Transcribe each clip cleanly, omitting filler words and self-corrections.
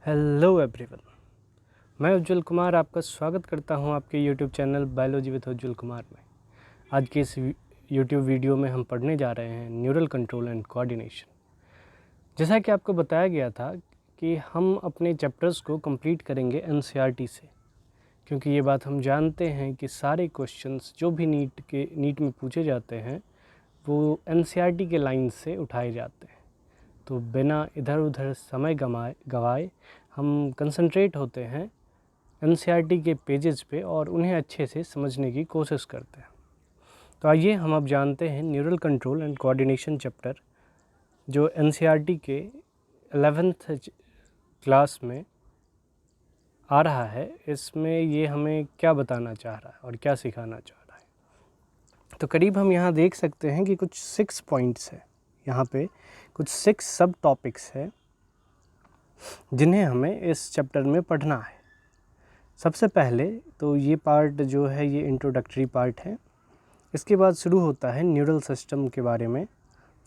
Hello everyone, मैं उज्जवल कुमार आपका स्वागत करता हूं आपके यूट्यूब चैनल बायोलॉजी विद उज्जवल कुमार में। आज के इस यूट्यूब वीडियो में हम पढ़ने जा रहे हैं न्यूरल कंट्रोल एंड कोऑर्डिनेशन। जैसा कि आपको बताया गया था कि हम अपने चैप्टर्स को कंप्लीट करेंगे एनसीईआरटी से, क्योंकि ये बात हम जानते हैं कि सारे क्वेश्चंस जो भी नीट में पूछे जाते हैं वो एनसीईआरटी के लाइन से उठाए जाते हैं। तो बिना इधर उधर समय गवाए हम कंसंट्रेट होते हैं एनसीईआरटी के पेजेस पे और उन्हें अच्छे से समझने की कोशिश करते हैं। तो आइए हम अब जानते हैं neural control and coordination chapter जो एनसीईआरटी के 11th क्लास में आ रहा है। इसमें ये हमें क्या बताना चाह रहा है और क्या सिखाना चाह रहा है। तो करीब हम यहाँ देख सकते हैं कि कुछ 6 पॉइंट्स है, यहाँ पे कुछ 6 सब टॉपिक्स है जिन्हें हमें इस चैप्टर में पढ़ना है। सबसे पहले तो ये पार्ट जो है ये इंट्रोडक्टरी पार्ट है। इसके बाद शुरू होता है न्यूरल सिस्टम के बारे में,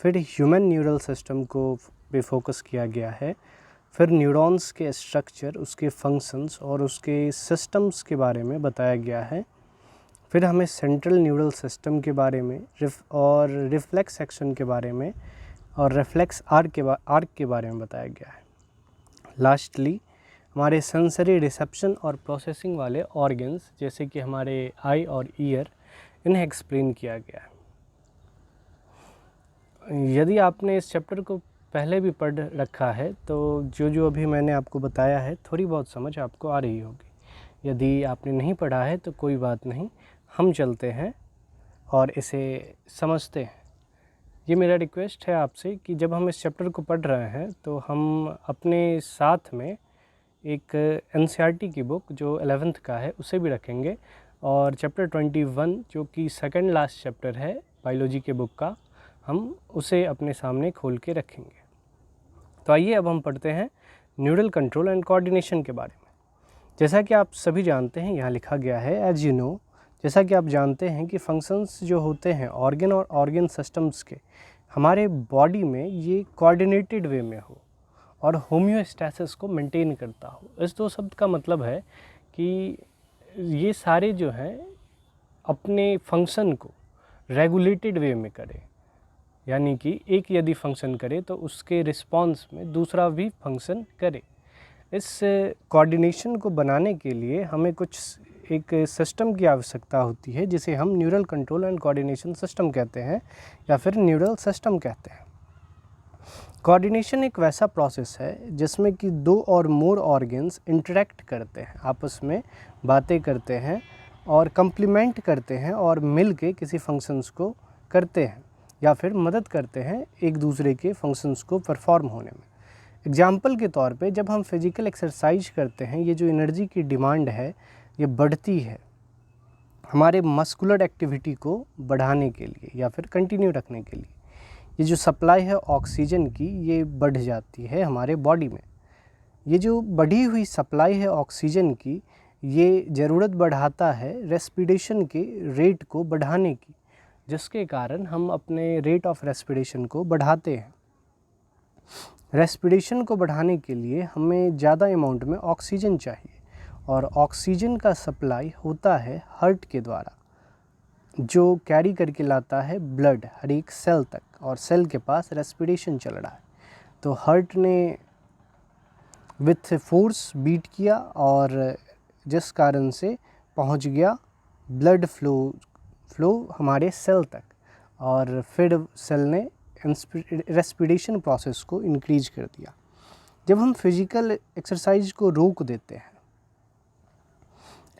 फिर ह्यूमन न्यूरल सिस्टम को पे फोकस किया गया है, फिर न्यूरॉन्स के स्ट्रक्चर, उसके फंक्शंस और उसके सिस्टम्स के बारे में बताया गया है। फिर हमें सेंट्रल न्यूरल सिस्टम के बारे में और रिफ्लेक्स एक्शन के बारे में और रिफ्लेक्स आर्क के बारे में बताया गया है। लास्टली हमारे सेंसरी रिसेप्शन और प्रोसेसिंग वाले ऑर्गन्स जैसे कि हमारे आई और ईयर, इन्हें एक्सप्लेन किया गया है। यदि आपने इस चैप्टर को पहले भी पढ़ रखा है तो जो अभी मैंने आपको बताया है थोड़ी बहुत समझ आपको आ रही होगी। यदि आपने नहीं पढ़ा है तो कोई बात नहीं, हम चलते हैं और इसे समझते हैं। ये मेरा रिक्वेस्ट है आपसे कि जब हम इस चैप्टर को पढ़ रहे हैं तो हम अपने साथ में एक एनसीईआरटी की बुक जो 11th का है उसे भी रखेंगे और चैप्टर 21 जो कि सेकंड लास्ट चैप्टर है बायोलॉजी के बुक का, हम उसे अपने सामने खोल के रखेंगे। तो आइए अब हम पढ़ते हैं न्यूरल कंट्रोल एंड कोऑर्डिनेशन के बारे में। जैसा कि आप सभी जानते हैं, यहाँ लिखा गया है एज यू नो, जैसा कि आप जानते हैं कि फंक्शंस जो होते हैं ऑर्गन और ऑर्गन सिस्टम्स के हमारे बॉडी में, ये कोऑर्डिनेटेड वे में हो और होम्योस्टैसिस को मेंटेन करता हो। इस दो शब्द का मतलब है कि ये सारे जो हैं अपने फंक्शन को रेगुलेटेड वे में करें, यानी कि एक यदि फंक्शन करे तो उसके रिस्पॉन्स में दूसरा भी फंक्शन करे। इस कोऑर्डिनेशन को बनाने के लिए हमें कुछ एक सिस्टम की आवश्यकता होती है जिसे हम neural control and coordination system कहते हैं या फिर न्यूरल सिस्टम कहते हैं। कोऑर्डिनेशन एक वैसा प्रोसेस है जिसमें कि दो और मोर ऑर्गन्स इंटरेक्ट करते हैं, आपस में बातें करते हैं और कंप्लीमेंट करते हैं और मिल के किसी फंक्शंस को करते हैं या फिर मदद करते हैं एक दूसरे के फंक्शंस को परफॉर्म होने में। एग्जाम्पल के तौर पे जब हम फिज़िकल एक्सरसाइज करते हैं, ये जो एनर्जी की डिमांड है ये बढ़ती है हमारे मस्कुलर एक्टिविटी को बढ़ाने के लिए या फिर कंटिन्यू रखने के लिए। ये जो सप्लाई है ऑक्सीजन की, ये बढ़ जाती है हमारे बॉडी में। ये जो बढ़ी हुई सप्लाई है ऑक्सीजन की, ये ज़रूरत बढ़ाता है रेस्पिरेशन के रेट को बढ़ाने की, जिसके कारण हम अपने रेट ऑफ रेस्पिरेशन को बढ़ाते हैं। रेस्पिरेशन को बढ़ाने के लिए हमें ज़्यादा अमाउंट में ऑक्सीजन चाहिए और ऑक्सीजन का सप्लाई होता है हार्ट के द्वारा, जो कैरी करके लाता है ब्लड हर एक सेल तक, और सेल के पास रेस्पिरेशन चल रहा है। तो हार्ट ने विथ फोर्स बीट किया और जिस कारण से पहुंच गया ब्लड फ्लो हमारे सेल तक, और फिर सेल ने रेस्पिरेशन प्रोसेस को इंक्रीज कर दिया। जब हम फिजिकल एक्सरसाइज को रोक देते हैं,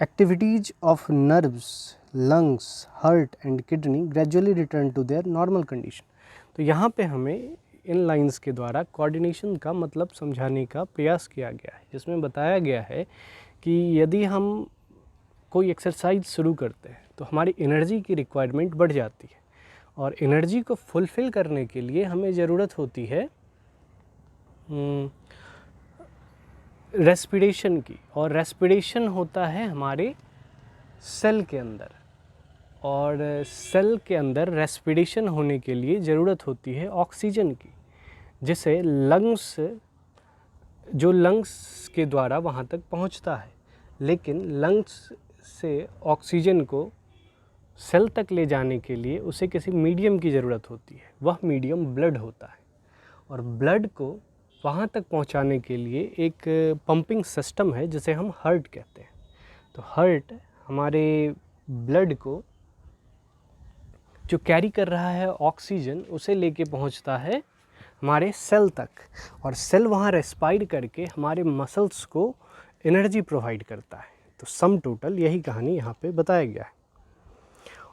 activities of nerves, lungs, heart and kidney gradually return to their normal condition. तो यहाँ पे हमें इन लाइंस के द्वारा कोऑर्डिनेशन का मतलब समझाने का प्रयास किया गया है, जिसमें बताया गया है कि यदि हम कोई एक्सरसाइज शुरू करते हैं तो हमारी एनर्जी की रिक्वायरमेंट बढ़ जाती है और एनर्जी को फुलफ़िल करने के लिए हमें ज़रूरत होती है रेस्पिरेशन की, और रेस्पिरेशन होता है हमारे सेल के अंदर, और सेल के अंदर रेस्पिरेशन होने के लिए ज़रूरत होती है ऑक्सीजन की, जिसे लंग्स जो लंग्स के द्वारा वहाँ तक पहुँचता है, लेकिन लंग्स से ऑक्सीजन को सेल तक ले जाने के लिए उसे किसी मीडियम की ज़रूरत होती है। वह मीडियम ब्लड होता है, और ब्लड को वहाँ तक पहुँचाने के लिए एक पंपिंग सिस्टम है जिसे हम हार्ट कहते हैं। तो हार्ट हमारे ब्लड को जो कैरी कर रहा है ऑक्सीजन, उसे लेके पहुँचता है हमारे सेल तक, और सेल वहाँ रेस्पायर करके हमारे मसल्स को एनर्जी प्रोवाइड करता है। तो सम टोटल यही कहानी यहाँ पे बताया गया है।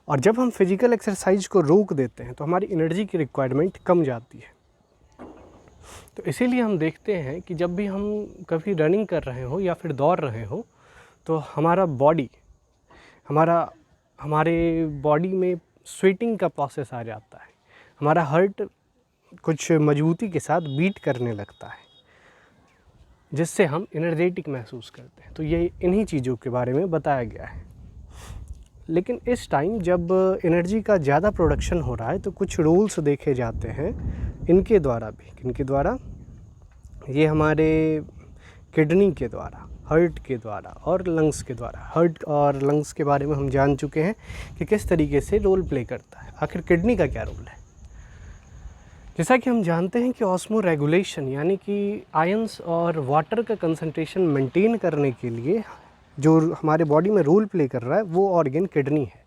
और जब हम फिजिकल एक्सरसाइज को रोक देते हैं तो हमारी एनर्जी की रिक्वायरमेंट कम जाती है। तो इसीलिए हम देखते हैं कि जब भी हम कभी रनिंग कर रहे हो या फिर दौड़ रहे हो, तो हमारा बॉडी हमारे बॉडी में स्वेटिंग का प्रोसेस आ जाता है, हमारा हार्ट कुछ मजबूती के साथ बीट करने लगता है, जिससे हम एनर्जेटिक महसूस करते हैं। तो ये इन्हीं चीज़ों के बारे में बताया गया है। लेकिन इस टाइम जब एनर्जी का ज़्यादा प्रोडक्शन हो रहा है तो कुछ रूल्स देखे जाते हैं इनके द्वारा भी। किनके द्वारा? ये हमारे किडनी के द्वारा, हार्ट के द्वारा और लंग्स के द्वारा। हार्ट और लंग्स के बारे में हम जान चुके हैं कि किस तरीके से रोल प्ले करता है। आखिर किडनी का क्या रोल है? जैसा कि हम जानते हैं कि ऑस्मो रेगुलेशन, यानी कि आयंस और वाटर का कंसंट्रेशन मेंटेन करने के लिए जो हमारे बॉडी में रोल प्ले कर रहा है वो ऑर्गन किडनी है।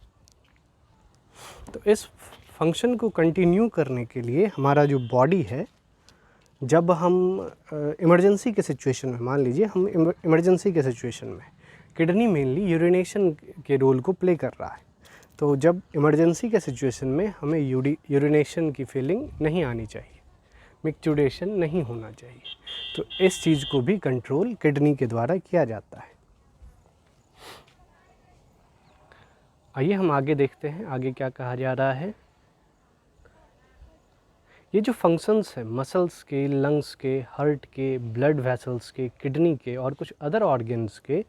तो इस फंक्शन को कंटिन्यू करने के लिए हमारा जो बॉडी है, जब हम इमरजेंसी के सिचुएशन में, मान लीजिए हम इमरजेंसी के सिचुएशन में, किडनी मेनली यूरिनेशन के रोल को प्ले कर रहा है। तो जब इमरजेंसी के सिचुएशन में हमें यूरिनेशन की फीलिंग नहीं आनी चाहिए, मिक्चुरेशन नहीं होना चाहिए। तो इस चीज़ को भी कंट्रोल किडनी के द्वारा किया जाता है। आइए हम आगे देखते हैं, आगे क्या कहा जा रहा है। ये जो फंक्शंस हैं मसल्स के, लंग्स के, हार्ट के, ब्लड वेसल्स के, किडनी के और कुछ अदर ऑर्गन्स के,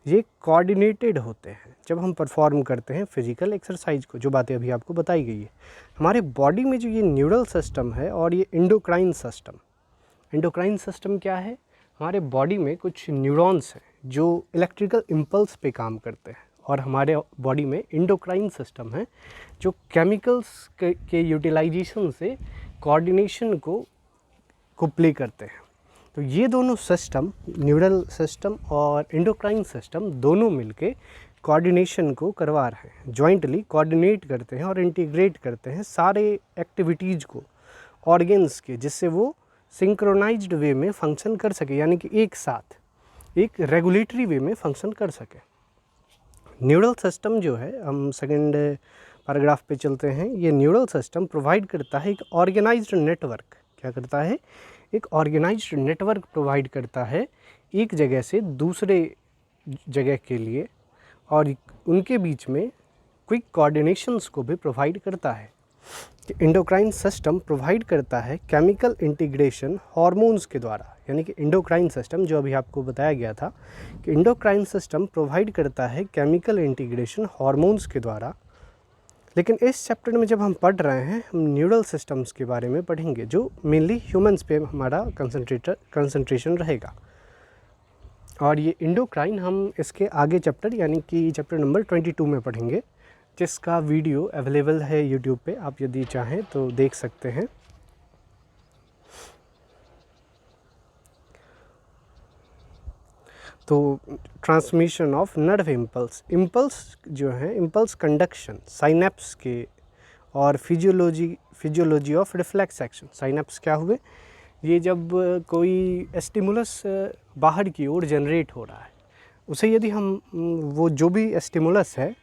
ये कोऑर्डिनेटेड होते हैं जब हम परफॉर्म करते हैं फिजिकल एक्सरसाइज को। जो बातें अभी आपको बताई गई है, हमारे बॉडी में जो ये न्यूरल सिस्टम है और ये एंडोक्राइन सिस्टम क्या है? हमारे बॉडी में कुछ न्यूरॉन्स हैं जो इलेक्ट्रिकल इम्पल्स पे काम करते हैं, और हमारे बॉडी में एंडोक्राइन सिस्टम है जो केमिकल्स के यूटिलाइजेशन से कोऑर्डिनेशन को प्ले करते हैं। तो ये दोनों सिस्टम, न्यूरल सिस्टम और एंडोक्राइन सिस्टम, दोनों मिलके कोऑर्डिनेशन को करवा रहे हैं, जॉइंटली कोऑर्डिनेट करते हैं और इंटीग्रेट करते हैं सारे एक्टिविटीज़ को ऑर्गन्स के, जिससे वो सिंक्रोनाइज्ड वे में फंक्शन कर सके, यानी कि एक साथ एक रेगुलेटरी वे में फंक्शन कर सके। न्यूरल सिस्टम जो है, हम सेकंड पैराग्राफ पे चलते हैं। ये न्यूरल सिस्टम प्रोवाइड करता है एक ऑर्गेनाइज्ड नेटवर्क। क्या करता है? एक ऑर्गेनाइज्ड नेटवर्क प्रोवाइड करता है एक जगह से दूसरे जगह के लिए, और उनके बीच में क्विक कोऑर्डिनेशंस को भी प्रोवाइड करता है। एंडोक्राइन सिस्टम प्रोवाइड करता है केमिकल इंटीग्रेशन हार्मोन्स के द्वारा, यानी कि एंडोक्राइन सिस्टम जो अभी आपको बताया गया था कि एंडोक्राइन सिस्टम प्रोवाइड करता है केमिकल इंटीग्रेशन हार्मोन्स के द्वारा। लेकिन इस चैप्टर में जब हम पढ़ रहे हैं, हम न्यूरल सिस्टम्स के बारे में पढ़ेंगे, जो मेनली ह्यूमंस पे हमारा कंसंट्रेशन रहेगा। और ये एंडोक्राइन हम इसके आगे चैप्टर, यानी कि चैप्टर नंबर 22 में पढ़ेंगे, जिसका वीडियो अवेलेबल है यूट्यूब पे, आप यदि चाहें तो देख सकते हैं। तो ट्रांसमिशन ऑफ नर्व इम्पल्स जो है, इम्पल्स कंडक्शन साइनेप्स के, और physiology of reflex action. Synapse क्या हुए? ये जब कोई स्टिमुलस बाहर की ओर जनरेट हो रहा है, उसे यदि हम वो जो भी स्टिमुलस है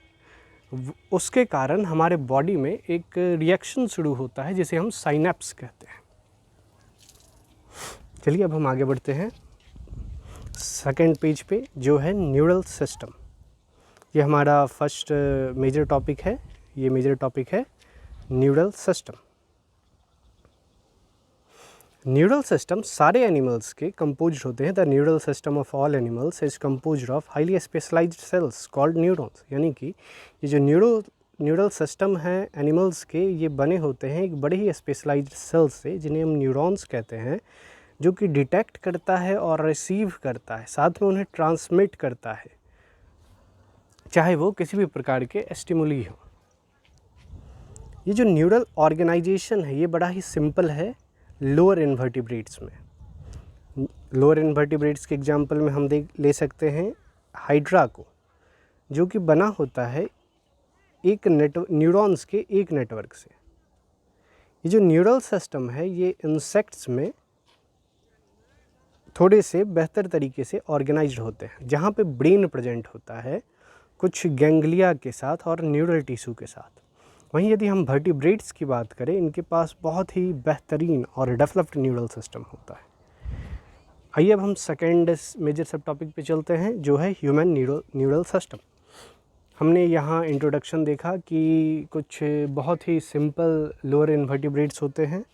उसके कारण हमारे बॉडी में एक रिएक्शन शुरू होता है, जिसे हम साइनेप्स कहते हैं। चलिए अब हम आगे बढ़ते हैं सेकंड पेज पे, जो है न्यूरल सिस्टम। ये हमारा फर्स्ट मेजर टॉपिक है। ये मेजर टॉपिक है न्यूरल सिस्टम। न्यूरल सिस्टम सारे एनिमल्स के कंपोज्ड होते हैं। The neural system of all animals is composed of highly specialised cells called neurons. यानी कि ये जो न्यूरल सिस्टम है एनिमल्स के, ये बने होते हैं एक बड़े ही स्पेशलाइज्ड सेल्स से, जिन्हें हम न्यूरॉन्स कहते हैं। जो कि डिटेक्ट करता है और रिसीव करता है, साथ में उन्हें ट्रांसमिट करता है, चाहे वो किसी भी प्रकार के स्टिमुली हो। ये जो न्यूरल ऑर्गेनाइजेशन है ये बड़ा ही सिंपल है लोअर इन्वर्टिब्रेट्स में। लोअर इन्वर्टिब्रेट्स के एग्जांपल में हम ले सकते हैं हाइड्रा को, जो कि बना होता है एक न्यूरॉन्स के एक नेटवर्क से। ये जो न्यूरल सिस्टम है ये इंसेक्ट्स में थोड़े से बेहतर तरीके से ऑर्गेनाइज्ड होते हैं, जहाँ पे ब्रेन प्रेजेंट होता है कुछ गैंग्लिया के साथ और न्यूरल टिश्यू के साथ। वहीं यदि हम वर्टिब्रेट्स की बात करें, इनके पास बहुत ही बेहतरीन और डेवलप्ड न्यूरल सिस्टम होता है। आइए अब हम सेकेंड मेजर सब टॉपिक पे चलते हैं, जो है ह्यूमन न्यूरल सिस्टम। हमने यहाँ इंट्रोडक्शन देखा कि कुछ बहुत ही सिंपल लोअर इन्वर्टिब्रेट्स होते हैं,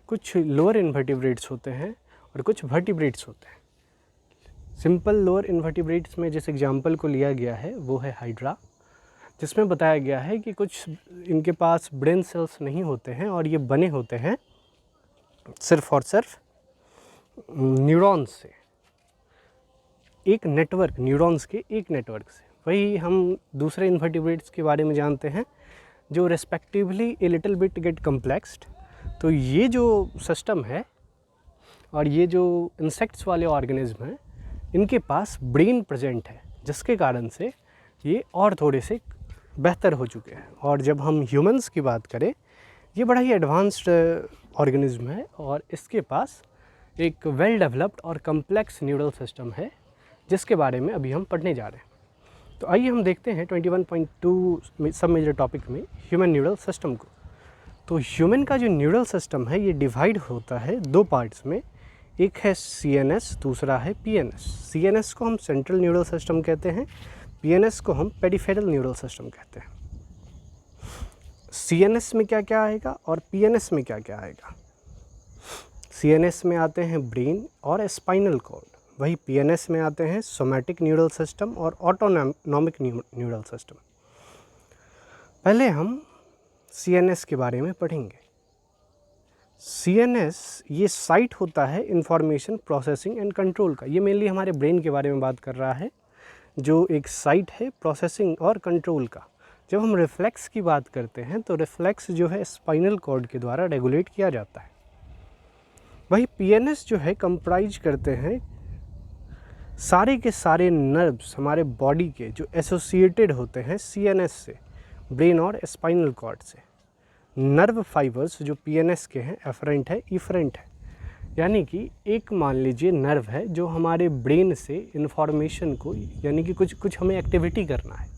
कुछ लोअर इन्वर्टिब्रेट्स होते हैं और कुछ वर्टिब्रेट्स होते हैं। सिंपल लोअर इन्वर्टिब्रेट्स में जिस एग्जांपल को लिया गया है वो है हाइड्रा, जिसमें बताया गया है कि कुछ इनके पास ब्रेन सेल्स नहीं होते हैं और ये बने होते हैं सिर्फ और सिर्फ न्यूरॉन्स से, एक नेटवर्क, न्यूरॉन्स के एक नेटवर्क से। वही हम दूसरे इन्वर्टिब्रेट्स के बारे में जानते हैं जो respectively a little bit get complexed. तो ये जो सिस्टम है और ये जो इंसेक्ट्स वाले ऑर्गेनिज्म हैं, इनके पास ब्रेन प्रेजेंट है, जिसके कारण से ये और थोड़े से बेहतर हो चुके हैं। और जब हम ह्यूमंस की बात करें, ये बड़ा ही एडवांस्ड ऑर्गेनिज्म है और इसके पास एक वेल डेवलप्ड और कम्प्लेक्स न्यूरल सिस्टम है, जिसके बारे में अभी हम पढ़ने जा रहे हैं। तो आइए हम देखते हैं 21.2 सब मेजर टॉपिक में ह्यूमन न्यूरल सिस्टम को। तो ह्यूमन का जो न्यूरल सिस्टम है ये डिवाइड होता है दो पार्ट्स में, एक है CNS, दूसरा है PNS। CNS को हम सेंट्रल न्यूरल सिस्टम कहते हैं, PNS को हम पेरिफेरल न्यूरल सिस्टम कहते हैं। CNS में क्या क्या आएगा और PNS में क्या क्या आएगा? CNS में आते हैं ब्रेन और स्पाइनल कॉर्ड, वही PNS में आते हैं सोमैटिक न्यूरल सिस्टम और ऑटोनॉमिक न्यूरल सिस्टम। पहले हम CNS के बारे में पढ़ेंगे। CNS ये साइट होता है इंफॉर्मेशन प्रोसेसिंग एंड कंट्रोल का। ये मेनली हमारे ब्रेन के बारे में बात कर रहा है, जो एक साइट है प्रोसेसिंग और कंट्रोल का। जब हम रिफ्लेक्स की बात करते हैं तो रिफ्लेक्स जो है स्पाइनल कॉर्ड के द्वारा रेगुलेट किया जाता है। वही PNS जो है कंप्राइज करते हैं सारे के सारे नर्व्स हमारे बॉडी के जो एसोसिएटेड होते हैं CNS से, ब्रेन और स्पाइनल कॉर्ड से। नर्व फाइबर्स जो PNS के हैं एफरेंट है, इफरेंट है, यानी कि एक मान लीजिए नर्व है जो हमारे ब्रेन से इन्फॉर्मेशन को, यानी कि कुछ हमें एक्टिविटी करना है,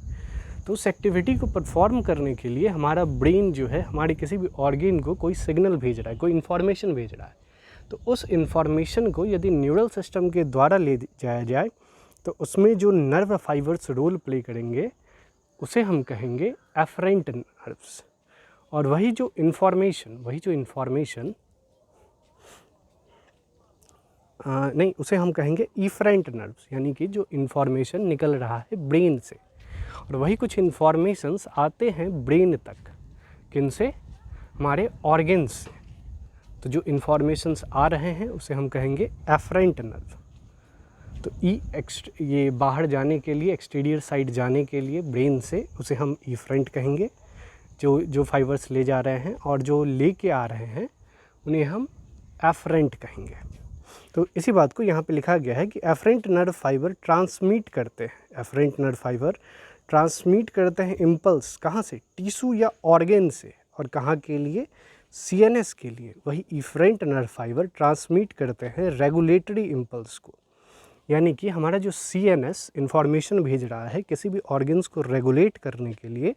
तो उस एक्टिविटी को परफॉर्म करने के लिए हमारा ब्रेन जो है हमारे किसी भी ऑर्गेन को कोई सिग्नल भेज रहा है, कोई इन्फॉर्मेशन भेज रहा है। तो उस इन्फॉर्मेशन को यदि न्यूरल सिस्टम के द्वारा ले जाया जाए तो उसमें जो नर्व फाइबर्स रोल प्ले करेंगे उसे हम कहेंगे एफरेंट नर्व्स। और वही जो इन्फॉर्मेशन उसे हम कहेंगे इफरेंट नर्व्स, यानी कि जो इन्फॉर्मेशन निकल रहा है ब्रेन से। और वही कुछ इन्फॉर्मेशंस आते हैं ब्रेन तक, किनसे? हमारे ऑर्गेन्स से। तो जो इन्फॉर्मेशंस आ रहे हैं उसे हम कहेंगे एफरेंट नर्व। तो ये बाहर जाने के लिए, एक्सटीरियर साइड जाने के लिए ब्रेन से, उसे हम इफरेंट कहेंगे, जो फाइबर्स ले जा रहे हैं, और जो लेके आ रहे हैं उन्हें हम एफरेंट कहेंगे। तो इसी बात को यहाँ पे लिखा गया है कि एफरेंट नर्व फाइबर ट्रांसमिट करते हैं, एफरेंट नर्व फाइबर ट्रांसमिट करते हैं इम्पल्स, कहाँ से? टिश्यू या ऑर्गेन से। और कहाँ के लिए? CNS के लिए। वही इफरेंट नर्व फाइबर ट्रांसमिट करते हैं रेगुलेटरी इम्पल्स को, यानी कि हमारा जो CNS इंफॉर्मेशन भेज रहा है किसी भी ऑर्गेन्स को रेगुलेट करने के लिए,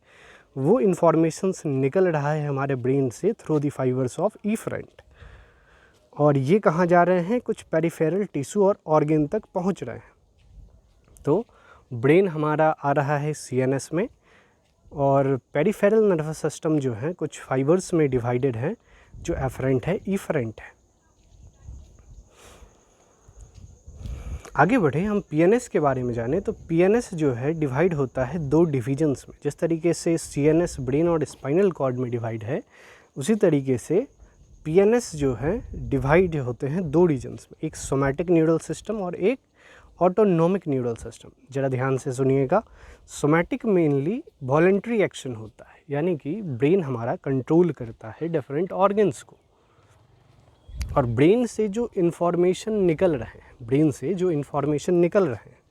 वो इन्फॉर्मेशंस निकल रहा है हमारे ब्रेन से through the fibres of efferent. और ये कहाँ जा रहे हैं? कुछ पेरिफेरल टिश्यू और ऑर्गेन तक पहुँच रहे हैं। तो ब्रेन हमारा आ रहा है CNS में, और पेरिफेरल नर्वस सिस्टम जो है कुछ फाइबर्स में डिवाइडेड है, जो एफरेंट है, इफरेंट है। आगे बढ़े, हम PNS के बारे में जाने। तो PNS जो है डिवाइड होता है दो डिविजन्स में। जिस तरीके से CNS ब्रेन और स्पाइनल कॉर्ड में डिवाइड है, उसी तरीके से पीएनएस जो है डिवाइड होते हैं दो रीजन्स में, एक सोमैटिक न्यूरल सिस्टम और एक ऑटोनोमिक न्यूरल सिस्टम। ज़रा ध्यान से सुनिएगा। सोमैटिक मेनली वॉलेंट्री एक्शन होता है, यानी कि ब्रेन हमारा कंट्रोल करता है डिफरेंट ऑर्गन्स को, और ब्रेन से जो इन्फॉर्मेशन निकल रहे हैं, ब्रेन से जो इन्फॉर्मेशन निकल रहे हैं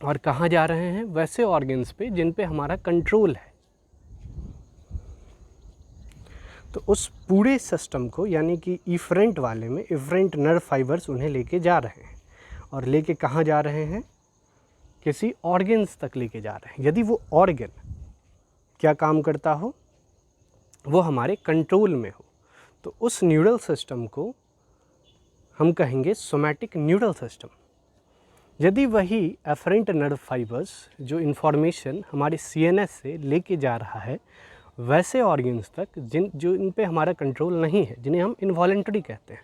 और कहाँ जा रहे हैं, वैसे ऑर्गन्स पे जिन पे हमारा कंट्रोल है। तो उस पूरे सिस्टम को, यानी कि इफरेंट वाले में इफरेंट नर्व फाइबर्स उन्हें लेके जा रहे हैं, और लेके कहाँ जा रहे हैं, किसी ऑर्गन्स तक लेके जा रहे हैं। यदि वो ऑर्गन क्या काम करता हो, वो हमारे कंट्रोल में हो, तो उस न्यूरल सिस्टम को हम कहेंगे सोमैटिक न्यूरल सिस्टम। यदि वही एफरेंट नर्व फाइबर्स जो इन्फॉर्मेशन हमारे सीएनएस से लेके जा रहा है वैसे ऑर्गन्स तक जो इन पे हमारा कंट्रोल नहीं है, जिन्हें हम इनवॉलेंट्री कहते हैं,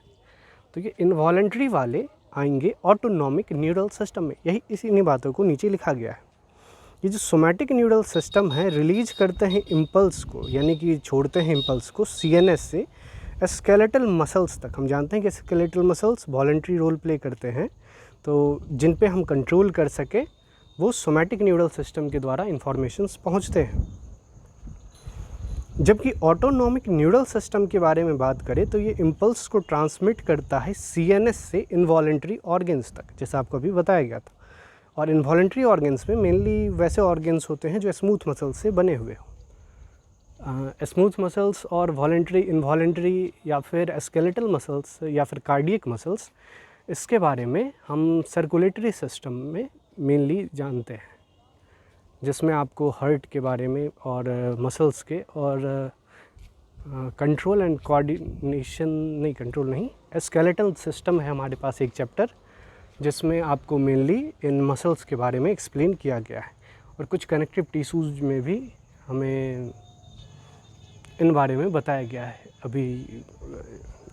तो ये इनवॉलेंट्री वाले आएंगे ऑटोनॉमिक न्यूरल सिस्टम में। यही इन्हीं बातों को नीचे लिखा गया है। ये जो सोमैटिक न्यूरल सिस्टम है रिलीज करते हैं इम्पल्स को, यानी कि छोड़ते हैं इम्पल्स को सीएनएस से स्केलेटल मसल्स तक। हम जानते हैं कि skeletal muscles voluntary role play करते हैं, तो जिन पे हम कंट्रोल कर सके वो सोमैटिक न्यूरल सिस्टम के द्वारा इंफॉर्मेशंस पहुंचते हैं। जबकि ऑटोनॉमिक न्यूरल सिस्टम के बारे में बात करें तो ये इम्पल्स को ट्रांसमिट करता है सीएनएस से इनवॉलेंट्री ऑर्गन्स तक, जैसा आपको अभी बताया गया था। और इनवॉलेंट्री ऑर्गन्स में मेनली वैसे ऑर्गन्स होते हैं जो स्मूथ मसल्स से बने हुए हों। स्मूथ मसल्स और वॉलेंट्री, इनवॉलेंट्री या फिर स्केलेटल मसल्स या फिर कार्डियक मसल्स, इसके बारे में हम सर्कुलेटरी सिस्टम में मेनली जानते हैं, जिसमें आपको हार्ट के बारे में और मसल्स के और कंट्रोल एंड कोऑर्डिनेशन, नहीं कंट्रोल नहीं, स्केलेटल सिस्टम है हमारे पास एक चैप्टर, जिसमें आपको मेनली इन मसल्स के बारे में एक्सप्लेन किया गया है। और कुछ कनेक्टिव टिश्यूज़ में भी हमें इन बारे में बताया गया है। अभी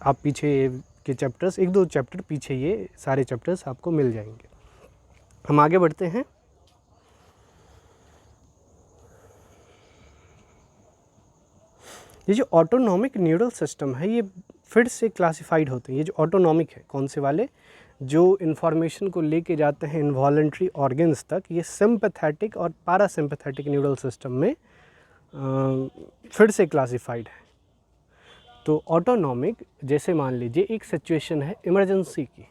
आप पीछे के चैप्टर्स, एक दो चैप्टर पीछे ये सारे चैप्टर्स आपको मिल जाएंगे। हम आगे बढ़ते हैं। ये जो ऑटोनॉमिक न्यूरल सिस्टम है ये फिर से क्लासिफाइड होते हैं। ये जो ऑटोनॉमिक है, कौन से वाले, जो इन्फॉर्मेशन को लेके जाते हैं इनवॉलेंट्री ऑर्गन्स तक, ये सिंपैथेटिक और पैरासिम्पैथेटिक न्यूरल सिस्टम में फिर से क्लासिफाइड है। तो ऑटोनॉमिक, जैसे मान लीजिए एक सिचुएशन है इमरजेंसी की,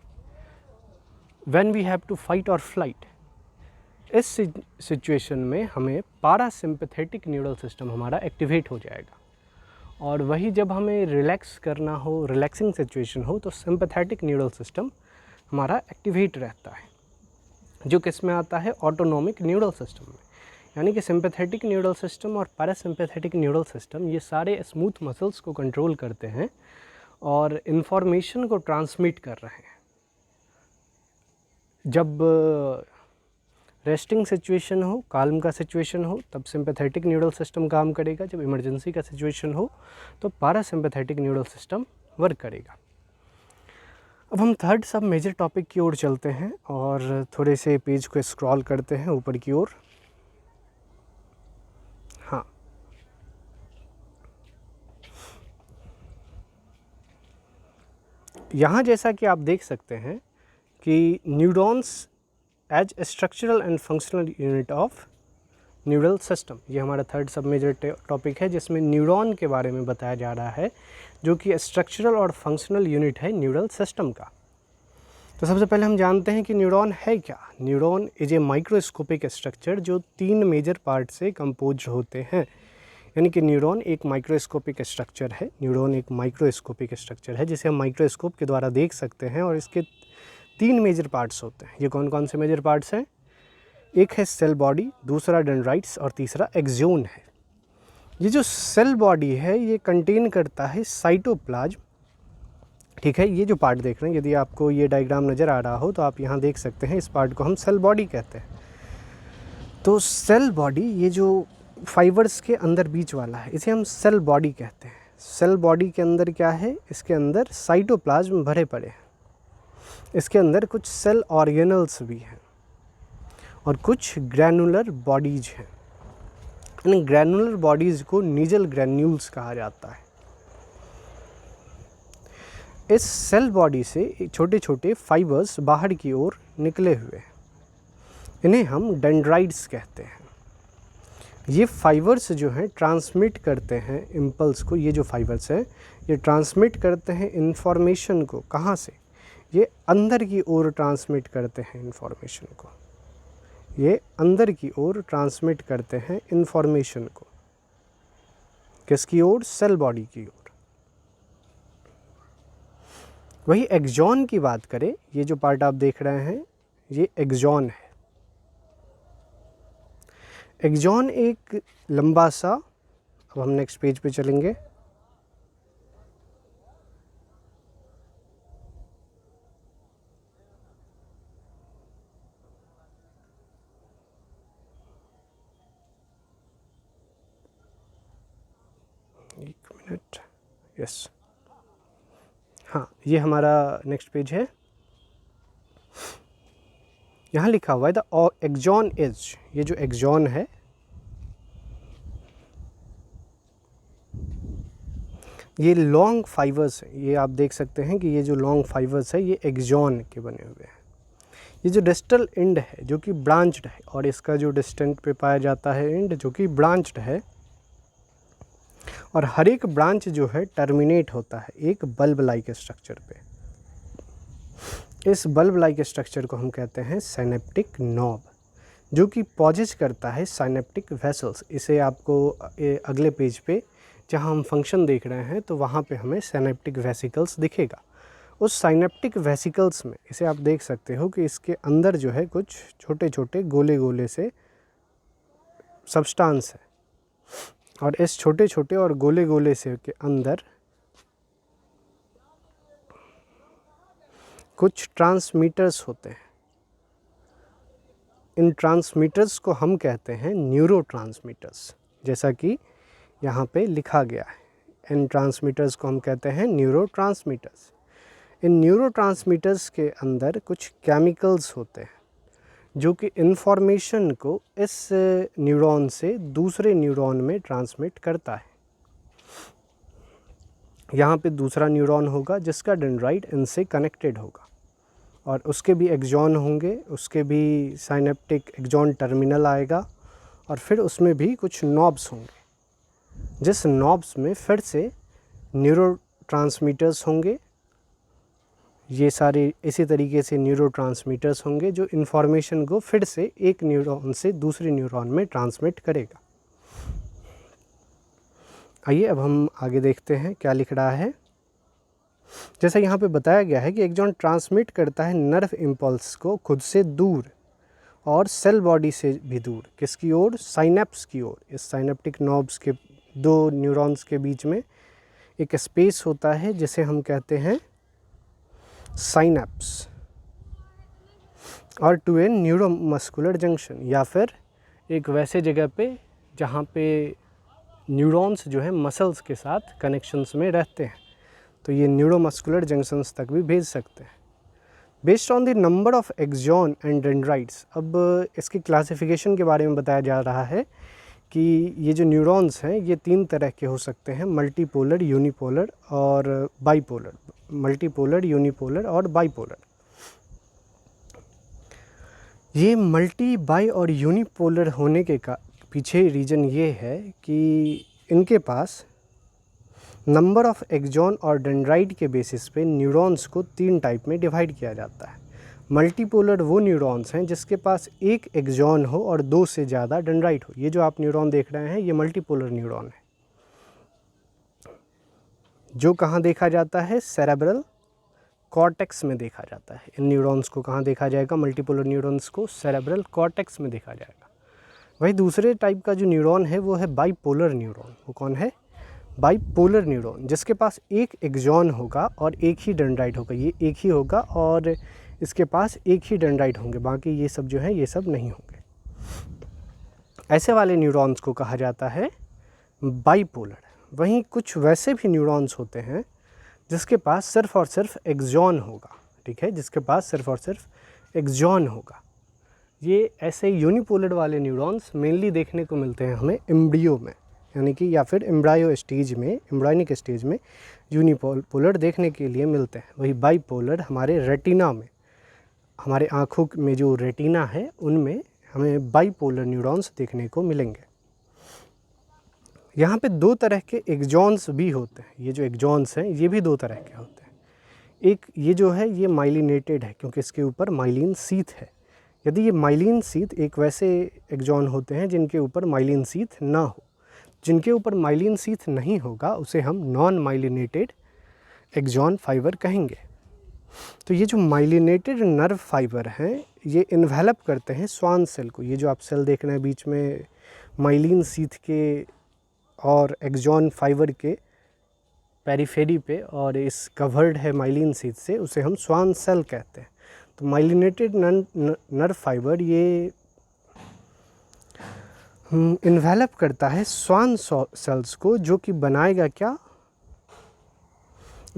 when we have to fight और फ्लाइट, इस सिचुएशन में हमें पैरासिम्पैथेटिक न्यूरल सिस्टम हमारा एक्टिवेट हो जाएगा। और वही जब हमें रिलैक्स करना हो, रिलैक्सिंग सिचुएशन हो, तो सिंपैथेटिक न्यूरल सिस्टम हमारा एक्टिवेट रहता है, जो किस में आता है, ऑटोनॉमिक न्यूरल सिस्टम में। यानी कि सिंपैथेटिक न्यूरल सिस्टम और पैरासिम्पैथेटिक न्यूरल सिस्टम ये सारे स्मूथ मसल्स को कंट्रोल करते हैं और इन्फॉर्मेशन को ट्रांसमिट कर रहे हैं। जब रेस्टिंग सिचुएशन हो, काल्म का सिचुएशन हो, तब सिंपैथेटिक न्यूरल सिस्टम काम करेगा। जब इमरजेंसी का सिचुएशन हो तो पैरासिम्पैथेटिक न्यूरल सिस्टम वर्क करेगा। अब हम थर्ड सब मेजर टॉपिक की ओर चलते हैं और थोड़े से पेज को स्क्रॉल करते हैं ऊपर की ओर। हाँ, यहाँ जैसा कि आप देख सकते हैं कि neurons as structural and functional unit of neural system, ये हमारा थर्ड सब मेजर टॉपिक है, जिसमें न्यूरॉन के बारे में बताया जा रहा है, जो कि स्ट्रक्चरल और फंक्शनल यूनिट है न्यूरल सिस्टम का। तो सबसे पहले हम जानते हैं कि न्यूरॉन है क्या। Neuron is a microscopic structure जो 3 मेजर पार्ट से कंपोज होते हैं। यानी कि न्यूरॉन एक माइक्रोस्कोपिक स्ट्रक्चर है। न्यूरॉन एक माइक्रोस्कोपिक स्ट्रक्चर है जिसे हम माइक्रोस्कोप के द्वारा देख सकते हैं, और इसके 3 मेजर पार्ट्स होते हैं। ये कौन कौन से मेजर पार्ट्स हैं? एक है सेल बॉडी, दूसरा डेंड्राइट्स और तीसरा एक्सोन है। ये जो सेल बॉडी है ये कंटेन करता है साइटोप्लाज्म, ठीक है। ये जो पार्ट देख रहे हैं, यदि आपको ये डायग्राम नज़र आ रहा हो तो आप यहाँ देख सकते हैं, इस पार्ट को हम सेल बॉडी कहते हैं। तो सेल बॉडी, ये जो फाइबर्स के अंदर बीच वाला है, इसे हम सेल बॉडी कहते हैं। सेल बॉडी के अंदर क्या है? इसके अंदर साइटोप्लाज्म भरे पड़े हैं। इसके अंदर कुछ सेल ऑर्गेनल्स भी हैं और कुछ ग्रैनुलर बॉडीज हैं। इन ग्रैनुलर बॉडीज़ को नीजल ग्रैन्यूल्स कहा जाता है। इस सेल बॉडी से छोटे छोटे फाइबर्स बाहर की ओर निकले हुए हैं, इन्हें हम डेंड्राइट्स कहते हैं। ये फाइबर्स जो हैं ट्रांसमिट करते हैं इम्पल्स को, ये जो फाइबर्स हैं ये ट्रांसमिट करते हैं इन्फॉर्मेशन को। कहाँ से? ये अंदर की ओर ट्रांसमिट करते हैं इन्फॉर्मेशन को, ये अंदर की ओर ट्रांसमिट करते हैं इन्फॉर्मेशन को। किसकी ओर? सेल बॉडी की ओर। वही एक्सॉन की बात करें, ये जो पार्ट आप देख रहे हैं ये एक्सॉन है। एक्सॉन एक लंबा सा, अब हम नेक्स्ट पेज पे चलेंगे। एक मिनट, यस, हाँ, ये हमारा नेक्स्ट पेज है। यहाँ लिखा हुआ है द एक्सॉन इज, ये जो एक्सॉन है ये लॉन्ग फाइबर्स है। ये आप देख सकते हैं कि ये जो लॉन्ग फाइबर्स है ये एक्सॉन के बने हुए हैं। ये जो डिस्टल एंड है जो कि ब्रांच्ड है, और इसका जो डिस्टेंट पे पाया जाता है एंड जो कि ब्रांच्ड है, और हर एक ब्रांच जो है टर्मिनेट होता है एक बल्ब लाइक स्ट्रक्चर पे। इस बल्ब लाइक स्ट्रक्चर को हम कहते हैं साइनेप्टिक नॉब, जो कि पॉजेज करता है साइनेप्टिक वेसल्स। इसे आपको अगले पेज पे जहाँ हम फंक्शन देख रहे हैं तो वहाँ पे हमें साइनेप्टिक वेसिकल्स दिखेगा। उस साइनेप्टिक वेसिकल्स में इसे आप देख सकते हो कि इसके अंदर जो है कुछ छोटे छोटे गोले गोले से सब्सटेंस है, और इस छोटे छोटे और गोले गोले से के अंदर कुछ ट्रांसमीटर्स होते हैं। इन ट्रांसमीटर्स को हम कहते हैं न्यूरोट्रांसमीटर्स, जैसा कि यहाँ पे लिखा गया है। इन ट्रांसमीटर्स को हम कहते हैं न्यूरोट्रांसमीटर्स। इन न्यूरोट्रांसमीटर्स के अंदर कुछ केमिकल्स होते हैं जो कि इन्फॉर्मेशन को इस न्यूरॉन से दूसरे न्यूरॉन में ट्रांसमिट करता है। यहाँ पे दूसरा न्यूरॉन होगा जिसका डेंड्राइट इनसे कनेक्टेड होगा, और उसके भी एक्सॉन होंगे, उसके भी साइनेप्टिक एक्सॉन टर्मिनल आएगा, और फिर उसमें भी कुछ नॉब्स होंगे, जिस नॉब्स में फिर से न्यूरोट्रांसमीटर्स होंगे। ये सारे इसी तरीके से न्यूरोट्रांसमीटर्स होंगे जो इन्फॉर्मेशन को फिर से एक न्यूरॉन से दूसरे न्यूरॉन में ट्रांसमिट करेगा। आइए अब हम आगे देखते हैं क्या लिख रहा है। जैसा यहाँ पे बताया गया है कि एक्सॉन ट्रांसमिट करता है नर्व इम्पल्स को खुद से दूर और सेल बॉडी से भी दूर। किसकी ओर? साइनेप्स की ओर। इस साइनेप्टिक नॉब्स के दो न्यूरॉन्स के बीच में एक स्पेस होता है जिसे हम कहते हैं साइनेप्स, और टू ए न्यूरोमस्कुलर जंक्शन, या फिर एक वैसे जगह पे जहाँ पे न्यूरॉन्स जो है मसल्स के साथ कनेक्शंस में रहते हैं, तो ये न्यूरोमस्कुलर जंक्शंस तक भी भेज सकते हैं। Based on the number of axon and dendrites, अब इसकी क्लासिफिकेशन के बारे में बताया जा रहा है कि ये जो न्यूरॉन्स हैं ये 3 तरह के हो सकते हैं, मल्टीपोलर, यूनिपोलर और बाईपोलर। मल्टीपोलर, यूनिपोलर और बाईपोलर। ये मल्टी, बाई और यूनिपोलर होने के पीछे रीज़न ये है कि इनके पास नंबर ऑफ एक्सॉन और डेंड्राइट के बेसिस पे न्यूरॉन्स को 3 टाइप में डिवाइड किया जाता है। मल्टीपोलर वो न्यूरॉन्स हैं जिसके पास एक एक्सॉन हो और 2 से ज़्यादा डेंड्राइट हो। ये जो आप न्यूरॉन देख रहे हैं ये मल्टीपोलर न्यूरॉन है, जो कहाँ देखा जाता है? सेरेब्रल कॉर्टेक्स में देखा जाता है। इन न्यूरॉन्स को कहाँ देखा जाएगा? मल्टीपोलर न्यूरॉन्स को सेरेब्रल कॉर्टेक्स में देखा जाएगा। वही दूसरे टाइप का जो न्यूरॉन है वो है बाईपोलर न्यूरॉन। वो कौन है? बाईपोलर न्यूरॉन, जिसके पास एक एक्सॉन होगा और एक ही डेंड्राइट होगा। ये एक ही होगा और इसके पास एक ही डेंड्राइट होंगे, बाकी ये सब जो है ये सब नहीं होंगे। ऐसे वाले न्यूरॉन्स को कहा जाता है बाईपोलर। वहीं कुछ वैसे भी न्यूरॉन्स होते हैं जिसके पास सिर्फ और सिर्फ एक्सॉन होगा, ठीक है, जिसके पास सिर्फ और सिर्फ एक्सॉन होगा। ये ऐसे यूनिपोलर वाले न्यूरॉन्स मेनली देखने को मिलते हैं हमें एम्ब्रियो में, यानी कि या फिर एम्ब्रायो स्टेज में, एम्ब्रायनिक स्टेज में यूनिपोलर देखने के लिए मिलते हैं। वही बाईपोलर हमारे रेटिना में, हमारे आँखों में जो रेटिना है उनमें हमें बाईपोलर न्यूरॉन्स देखने को मिलेंगे। यहाँ पे दो तरह के एक्सॉन्स भी होते हैं। ये जो एक्सॉन्स हैं ये भी दो तरह के होते हैं। एक ये जो है ये माइलिनेटेड है क्योंकि इसके ऊपर माइलिन सीथ है। यदि ये माइलिन सीथ, एक वैसे एक्सॉन होते हैं जिनके ऊपर माइलिन सीथ ना हो, जिनके ऊपर माइलिन सीथ नहीं होगा उसे हम नॉन माइलिनेटेड एक्सॉन फाइबर कहेंगे। तो ये जो माइलिनेटेड नर्व फाइबर हैं ये इन्वेलप करते हैं स्वान सेल को। ये जो आप सेल देख रहे हैं बीच में माइलिन सीथ के और एक्सॉन फाइबर के पेरिफेरी पे, और इस कवर्ड है माइलिन सीथ से, उसे हम स्वान सेल कहते हैं। तो माइलिनेटेड नर्व फाइबर ये इन्वेलप करता है स्वान सेल्स को, जो कि बनाएगा क्या,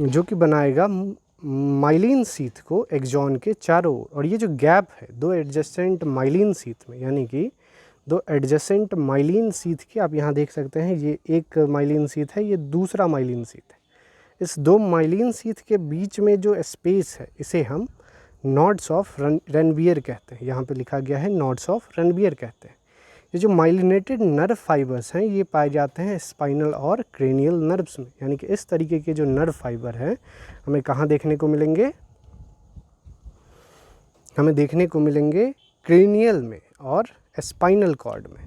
जो कि बनाएगा माइलिन सीथ को एक्सॉन के चारों ओर। और ये जो गैप है दो एडजेसेंट माइलिन सीथ में, यानी कि दो एडजेसेंट माइलिन सीथ के, आप यहाँ देख सकते हैं ये एक माइलिन सीथ है, ये दूसरा माइलिन सीथ है। इस दो माइलिन सीथ के बीच में जो स्पेस है इसे हम नॉड्स ऑफ रेनबियर कहते हैं। यहाँ पे लिखा गया है नॉड्स ऑफ रेनबियर कहते हैं। ये जो माइलिनेटेड नर्व फाइबर्स हैं ये पाए जाते हैं स्पाइनल और क्रेनियल नर्व्स में, यानी कि इस तरीके के जो नर्व फाइबर हैं हमें कहाँ देखने को मिलेंगे, हमें देखने को मिलेंगे क्रेनियल में और स्पाइनल कॉर्ड में।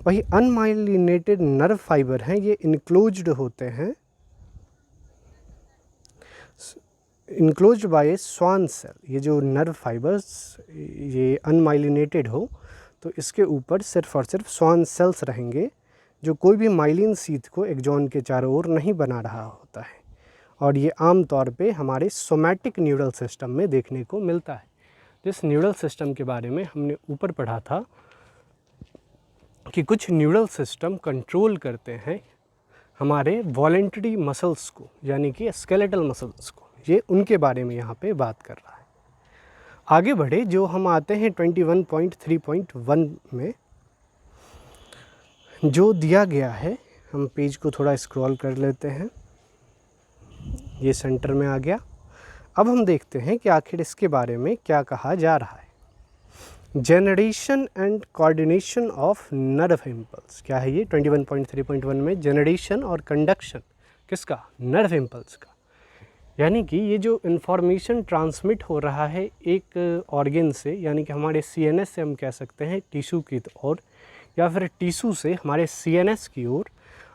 वही अनमाइलिनेटेड नर्व फाइबर हैं ये इनक्लोज्ड होते हैं, इनक्लोज्ड बाय स्वान सेल। ये जो नर्व फाइबर्स ये अनमाइलिनेटेड हो तो इसके ऊपर सिर्फ और सिर्फ स्वान सेल्स रहेंगे, जो कोई भी माइलिन सीथ को एक्सॉन के चारों ओर नहीं बना रहा होता है। और ये आम तौर पे हमारे सोमैटिक न्यूरल सिस्टम में देखने को मिलता है। जिस न्यूरल सिस्टम के बारे में हमने ऊपर पढ़ा था कि कुछ न्यूरल सिस्टम कंट्रोल करते हैं हमारे वॉलेंटरी मसल्स को, यानी कि स्केलेटल मसल्स को, ये उनके बारे में यहाँ पे बात कर रहा है। आगे बढ़े, जो हम आते हैं 21.3.1 में जो दिया गया है, हम पेज को थोड़ा स्क्रॉल कर लेते हैं, ये सेंटर में आ गया। अब हम देखते हैं कि आखिर इसके बारे में क्या कहा जा रहा है। Generation and coordination of nerve impulse, क्या है ये 21.3.1 में जनरेशन और कंडक्शन किसका, नर्व इम्पल्स का। यानी कि ये जो इन्फॉर्मेशन ट्रांसमिट हो रहा है एक ऑर्गन से, यानी कि हमारे सीएनएस से हम कह सकते हैं टिश्यू की ओर, या फिर टिश्यू से हमारे सीएनएस की ओर,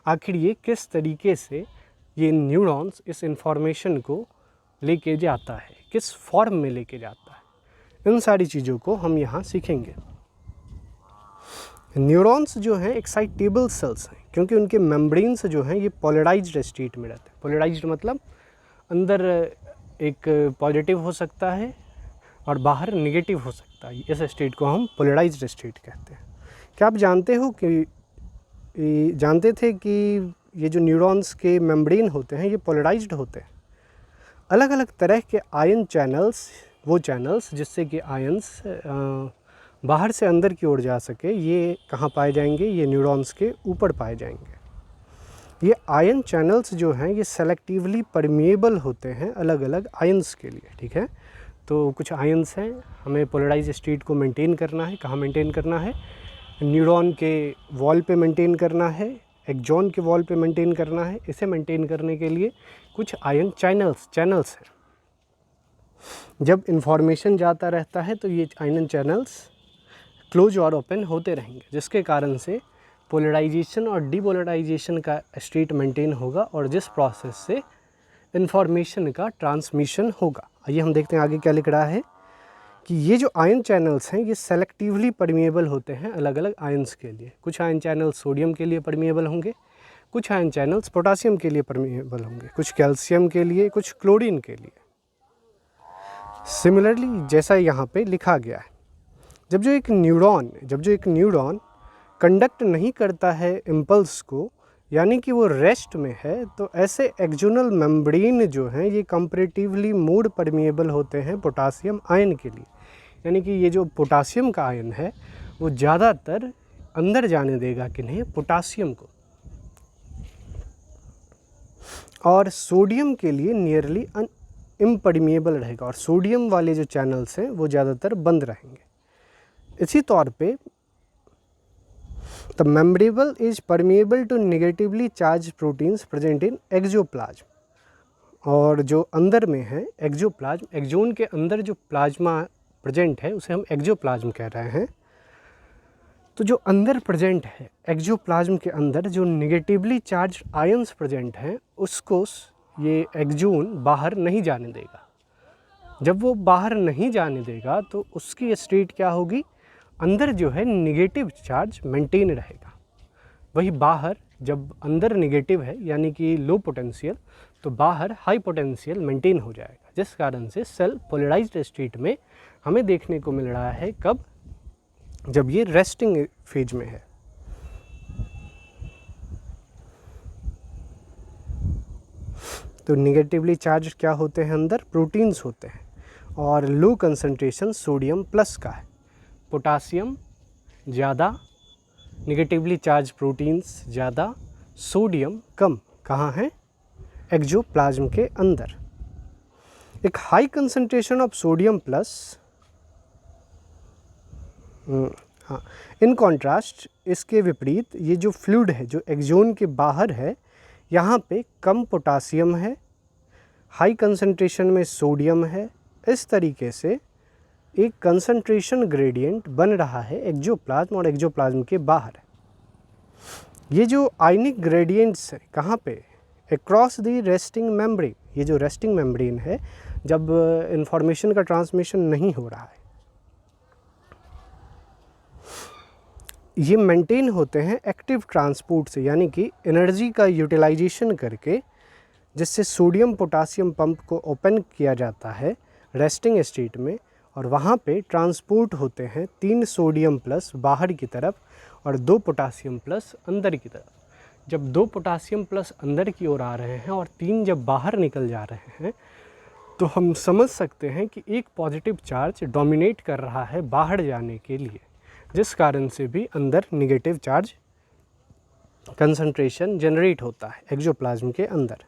आखिर ये किस तरीके से ये न्यूरॉन्स इस इन्फॉर्मेशन को लेके जाता है, किस फॉर्म में लेके जाता है, इन सारी चीज़ों को हम यहाँ सीखेंगे। न्यूरॉन्स जो हैं एक्साइटेबल सेल्स हैं क्योंकि उनके मेम्ब्रेन्स जो हैं ये पोलराइज्ड स्टेट में रहते हैं। पोलराइज्ड मतलब अंदर एक पॉजिटिव हो सकता है और बाहर नेगेटिव हो सकता है। इस स्टेट को हम पोलराइज्ड स्टेट कहते हैं। क्या आप जानते थे कि ये जो न्यूरॉन्स के मेम्ब्रेन होते हैं ये पोलराइज्ड होते हैं। अलग अलग तरह के आयन चैनल्स, वो चैनल्स जिससे कि आयन्स बाहर से अंदर की ओर जा सके, ये कहाँ पाए जाएंगे, ये न्यूरॉन्स के ऊपर पाए जाएंगे। ये आयन चैनल्स जो हैं ये सेलेक्टिवली परमिएबल होते हैं अलग अलग आयन्स के लिए, ठीक है। तो कुछ आयन्स हैं, हमें पोलराइज स्टेट को मेंटेन करना है। कहाँ मेंटेन करना है, न्यूरॉन के वॉल पे मेंटेन करना है, एक्सॉन के वॉल पे मेंटेन करना है। इसे मेंटेन करने के लिए कुछ आयन चैनल्स हैं। जब इन्फॉर्मेशन जाता रहता है तो ये आयन चैनल्स क्लोज और ओपन होते रहेंगे, जिसके कारण से पोलराइजेशन और डीपोलराइजेशन का स्टेट मेंटेन होगा और जिस प्रोसेस से इन्फॉर्मेशन का ट्रांसमिशन होगा। आइए हम देखते हैं आगे क्या लिख रहा है कि ये जो आयन चैनल्स हैं ये सेलेक्टिवली परमिएबल होते हैं अलग अलग आयन्स के लिए। कुछ आयन चैनल्स सोडियम के लिए परमिएबल होंगे, कुछ आयन चैनल्स पोटासियम के लिए परमिएबल होंगे, कुछ कैल्शियम के लिए, कुछ क्लोरीन के लिए। सिमिलरली जैसा यहाँ पे लिखा गया है, जब जो एक न्यूरॉन कंडक्ट नहीं करता है इम्पल्स को, यानी कि वो रेस्ट में है, तो ऐसे एक्सोनल मेम्ब्रेन जो हैं ये कंपैरेटिवली मोर परमिएबल होते हैं पोटासियम आयन के लिए। यानी कि ये जो पोटासियम का आयन है वो ज़्यादातर अंदर जाने देगा कि नहीं पोटासियम को, और सोडियम के लिए नियरली इम्परमिएबल रहेगा, और सोडियम वाले जो चैनल्स हैं वो ज़्यादातर बंद रहेंगे। इसी तौर पे the membrane is permeable to negatively charge proteins present in axoplasm, और जो अंदर में है एक्सोप्लाज्म, एक्सोन के अंदर जो प्लाज्मा प्रेजेंट है उसे हम एक्सोप्लाज्म कह रहे हैं। तो जो अंदर प्रेजेंट है एक्सोप्लाज्म के अंदर जो नेगेटिवली चार्ज आयंस प्रेजेंट हैं उसको ये एक्सोन बाहर नहीं जाने देगा। जब वो बाहर नहीं जाने देगा तो उसकी स्टेट क्या होगी, अंदर जो है नेगेटिव चार्ज मेंटेन रहेगा। वही बाहर जब अंदर नेगेटिव है यानी कि लो पोटेंशियल, तो बाहर हाई पोटेंशियल मेंटेन हो जाएगा, जिस कारण से सेल पोलराइज्ड स्टेट में हमें देखने को मिल रहा है। कब? जब ये रेस्टिंग फेज में है। तो निगेटिवली चार्ज क्या होते हैं, अंदर प्रोटीन्स होते हैं, और लो कंसंट्रेशन सोडियम प्लस का है, पोटासियम ज़्यादा, निगेटिवली चार्ज प्रोटीन्स ज़्यादा, सोडियम कम। कहाँ है? एक्सोप्लाज्म के अंदर। एक high concentration of sodium plus, हाँ, इन कॉन्ट्रास्ट इसके विपरीत ये जो फ्लूइड है जो एक्सोन के बाहर है, यहाँ पे कम पोटासियम है, हाई कंसंट्रेशन में सोडियम है। इस तरीके से एक कंसंट्रेशन ग्रेडियंट बन रहा है एक्सोप्लाज्म और एक्सोप्लाज्म के बाहर। ये जो आयनिक ग्रेडियंट्स है कहाँ पे? Across the resting membrane. ये जो रेस्टिंग मेम्ब्रेन है, जब इंफॉर्मेशन का ट्रांसमिशन नहीं हो रहा है, ये मेंटेन होते हैं एक्टिव ट्रांसपोर्ट से, यानी कि एनर्जी का यूटिलाइजेशन करके, जिससे सोडियम पोटासियम पंप को ओपन किया जाता है रेस्टिंग स्टेट में, और वहाँ पे ट्रांसपोर्ट होते हैं 3 सोडियम प्लस बाहर की तरफ और 2 पोटासियम प्लस अंदर की तरफ। जब 2 पोटासियम प्लस अंदर की ओर आ रहे हैं और 3 जब बाहर निकल जा रहे हैं, तो हम समझ सकते हैं कि एक पॉजिटिव चार्ज डोमिनेट कर रहा है बाहर जाने के लिए, जिस कारण से भी अंदर नेगेटिव चार्ज कंसंट्रेशन जनरेट होता है एक्सोप्लाज्म के अंदर,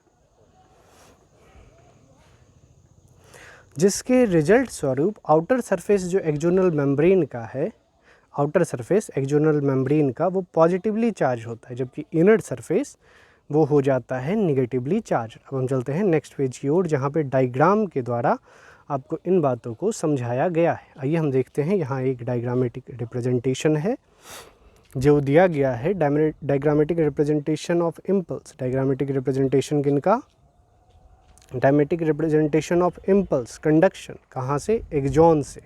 जिसके रिजल्ट स्वरूप आउटर सरफेस जो एक्सोनल मेम्ब्रेन का है, आउटर सरफेस एक्सोनल मेम्ब्रेन का वो पॉजिटिवली चार्ज होता है, जबकि इनर सरफेस वो हो जाता है नेगेटिवली चार्ज। अब हम चलते हैं नेक्स्ट पेज की ओर, जहाँ पे डायग्राम के द्वारा आपको इन बातों को समझाया गया है। आइए हम देखते हैं, यहाँ एक डायग्रामेटिक रिप्रेजेंटेशन है जो दिया गया है, diagrammatic representation of impulse. Diagrammatic representation किनका? Diagrammatic representation of impulse conduction. कहाँ से? एक्सोन से,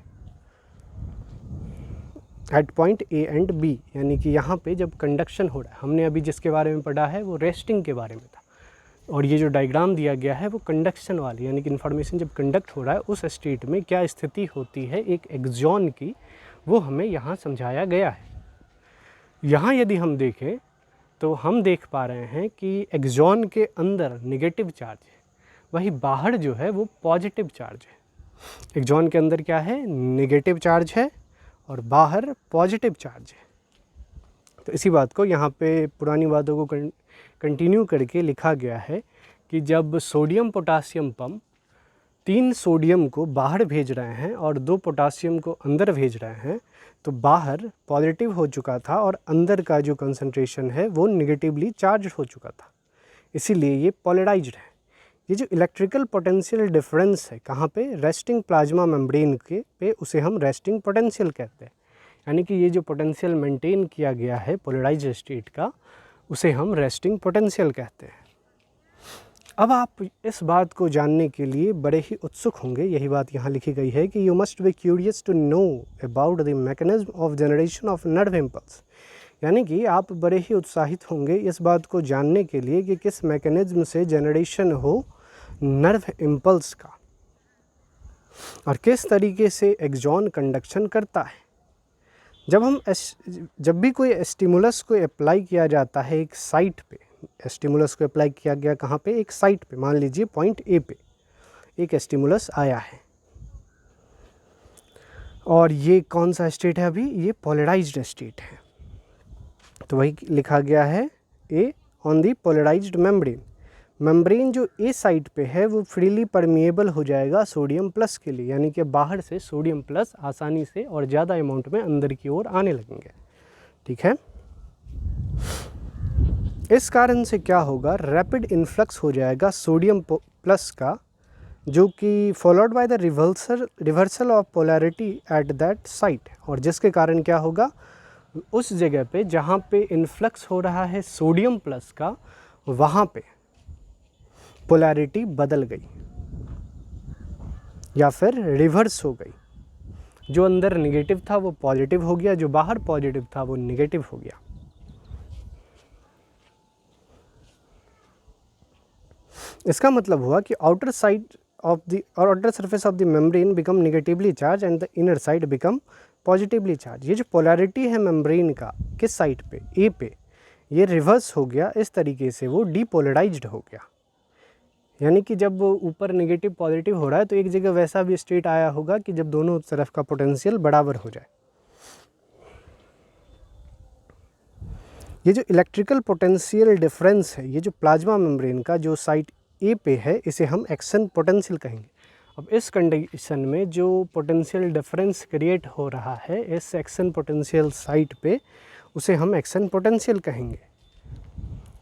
at point A and B, यानी कि यहाँ पे जब कंडक्शन हो रहा है। हमने अभी जिसके बारे में पढ़ा है वो रेस्टिंग के बारे में था, और ये जो डायग्राम दिया गया है वो कंडक्शन वाली, यानी कि इन्फॉर्मेशन जब कंडक्ट हो रहा है उस स्टेट में क्या स्थिति होती है एक एक्सोन की, वो हमें यहाँ समझाया गया है। यहाँ यदि हम देखें तो हम देख पा रहे हैं कि एक्सोन के अंदर नेगेटिव चार्ज है, वही बाहर जो है वो पॉजिटिव चार्ज है। एक्सोन के अंदर क्या है? नेगेटिव चार्ज है और बाहर पॉजिटिव चार्ज है। तो इसी बात को यहाँ पे पुरानी बातों को कंटिन्यू करके लिखा गया है कि जब सोडियम पोटासियम पंप 3 सोडियम को बाहर भेज रहे हैं और 2 पोटासियम को अंदर भेज रहे हैं, तो बाहर पॉजिटिव हो चुका था और अंदर का जो कंसंट्रेशन है वो नेगेटिवली चार्ज हो चुका था, इसीलिए ये पोलराइज्ड है। ये जो इलेक्ट्रिकल पोटेंशियल डिफरेंस है कहाँ पे? रेस्टिंग प्लाज्मा मेम्ब्रेन के पे, उसे हम रेस्टिंग पोटेंशियल कहते हैं। यानी कि ये जो पोटेंशियल मेंटेन किया गया है पोलराइज्ड स्टेट का, उसे हम रेस्टिंग पोटेंशियल कहते हैं। अब आप इस बात को जानने के लिए बड़े ही उत्सुक होंगे, यही बात यहाँ लिखी गई है कि you must be curious to know about the mechanism of generation of nerve impulse. यानी कि आप बड़े ही उत्साहित होंगे इस बात को जानने के लिए कि किस मैकेनिज्म से जनरेशन हो नर्व इम्पल्स का, और किस तरीके से एक्सोन कंडक्शन करता है। जब भी कोई स्टिमुलस को अप्लाई किया जाता है एक साइट पे, स्टिमुलस को अप्लाई किया गया कहाँ पे? एक साइट पे, मान लीजिए पॉइंट ए पे एक स्टिमुलस आया है, और ये कौन सा स्टेट है अभी, ये पोलराइज्ड स्टेट है। तो वही लिखा गया है A on the polarised membrane. Membrane जो ए साइड पे है वो फ्रीली परमिएबल हो जाएगा सोडियम प्लस के लिए, यानी कि बाहर से सोडियम प्लस आसानी से और ज़्यादा अमाउंट में अंदर की ओर आने लगेंगे। ठीक है, इस कारण से क्या होगा, रैपिड इन्फ्लक्स हो जाएगा सोडियम प्लस का, जो कि followed by the reversal of polarity at that site, और जिसके कारण क्या होगा, उस जगह पे जहाँ पे इन्फ्लक्स हो रहा है सोडियम प्लस का, वहाँ पे पोलैरिटी बदल गई या फिर रिवर्स हो गई। जो अंदर नेगेटिव था वो पॉजिटिव हो गया, जो बाहर पॉजिटिव था वो नेगेटिव हो गया। इसका मतलब हुआ कि outer surface of the membrane become negatively charge and the inner side become positively charge. ये जो पोलैरिटी है मेम्ब्रेन का किस साइड पे, ए पे, ये रिवर्स हो गया, इस तरीके से वो डीपोलराइज्ड हो गया। यानी कि जब ऊपर नेगेटिव पॉजिटिव हो रहा है तो एक जगह वैसा भी स्टेट आया होगा कि जब दोनों तरफ का पोटेंशियल बराबर हो जाए। ये जो इलेक्ट्रिकल पोटेंशियल डिफरेंस है, ये जो प्लाज्मा मेम्ब्रेन का जो साइट ए पे है, इसे हम एक्शन पोटेंशियल कहेंगे। अब इस कंडीशन में जो पोटेंशियल डिफरेंस क्रिएट हो रहा है इस एक्शन पोटेंशियल साइट पे, उसे हम एक्शन पोटेंशियल कहेंगे।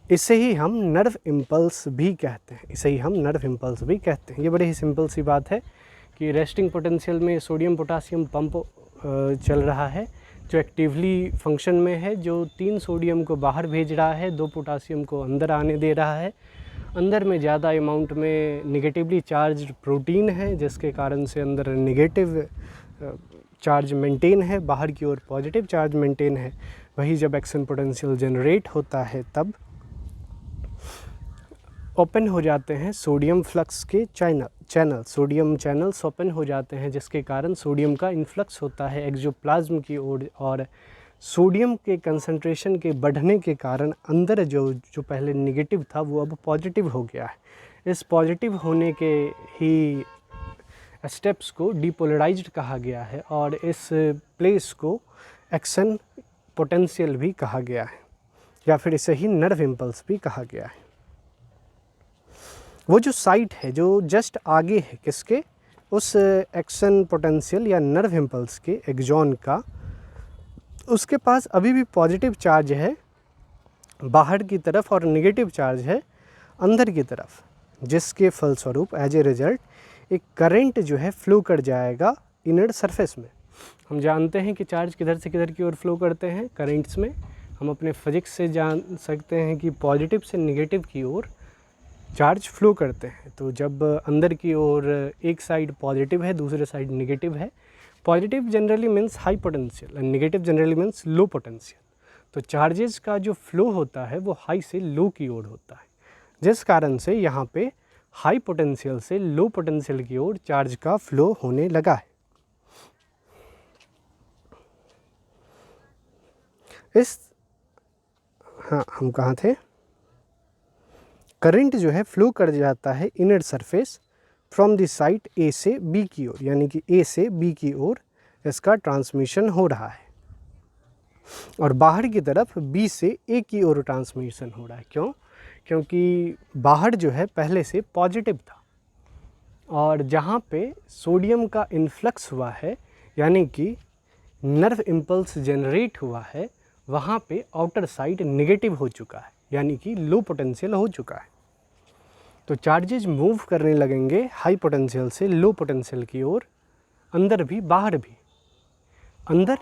इसे ही हम नर्व इम्पल्स भी कहते हैं, ये बड़ी ही सिंपल सी बात है कि रेस्टिंग पोटेंशियल में सोडियम पोटासियम पंप चल रहा है, जो एक्टिवली फंक्शन में है, जो 3 सोडियम को बाहर भेज रहा है, 2 पोटासियम को अंदर आने दे रहा है। अंदर में ज़्यादा अमाउंट में निगेटिवली चार्ज प्रोटीन है, जिसके कारण से अंदर नेगेटिव चार्ज मेंटेन है, बाहर की ओर पॉजिटिव चार्ज मेंटेन है। वही जब एक्शन पोटेंशियल जनरेट होता है तब ओपन हो जाते हैं सोडियम फ्लक्स के चैनल, सोडियम चैनल्स ओपन हो जाते हैं, जिसके कारण सोडियम का इन्फ्लक्स होता है एक्सोप्लाज्म की ओर, और सोडियम के कंसंट्रेशन के बढ़ने के कारण अंदर जो पहले नेगेटिव था वो अब पॉजिटिव हो गया है। इस पॉजिटिव होने के ही स्टेप्स को डीपोलराइज्ड कहा गया है, और इस प्लेस को एक्शन पोटेंशियल भी कहा गया है, या फिर इसे ही नर्व इम्पल्स भी कहा गया है। वो जो साइट है जो जस्ट आगे है किसके, उस एक्शन पोटेंशियल या नर्व इम्पल्स के एक्सॉन का, उसके पास अभी भी पॉजिटिव चार्ज है बाहर की तरफ और नेगेटिव चार्ज है अंदर की तरफ, जिसके फलस्वरूप एज ए रिजल्ट एक करंट जो है फ्लो कर जाएगा इनर सरफेस में। हम जानते हैं कि चार्ज किधर से किधर की ओर फ्लो करते हैं करंट्स में। हम अपने फिजिक्स से जान सकते हैं कि पॉजिटिव से नेगेटिव की ओर चार्ज फ्लो करते हैं। तो जब अंदर की ओर एक साइड पॉजिटिव है, दूसरे साइड नेगेटिव है, positive generally means high potential and negative generally means low potential. तो चार्जेस का जो फ्लो होता है वो हाई से लो की ओर होता है, जिस कारण से यहाँ पे हाई पोटेंशियल से लो पोटेंशियल की ओर चार्ज का फ्लो होने लगा है। हम कहाँ थे, करंट जो है फ्लो कर जाता है inner surface from the site A से बी की ओर, यानी कि ए से बी की ओर इसका ट्रांसमिशन हो रहा है, और बाहर की तरफ बी से ए की ओर ट्रांसमिशन हो रहा है। क्यों? क्योंकि बाहर जो है पहले से पॉजिटिव था, और जहाँ पे सोडियम का इन्फ्लक्स हुआ है यानी कि नर्व इम्पल्स जनरेट हुआ है, वहाँ पे आउटर साइड नेगेटिव हो चुका है, यानी कि लो पोटेंशियल हो चुका है। तो चार्जेज मूव करने लगेंगे हाई पोटेंशियल से लो पोटेंशियल की ओर, अंदर भी बाहर भी। अंदर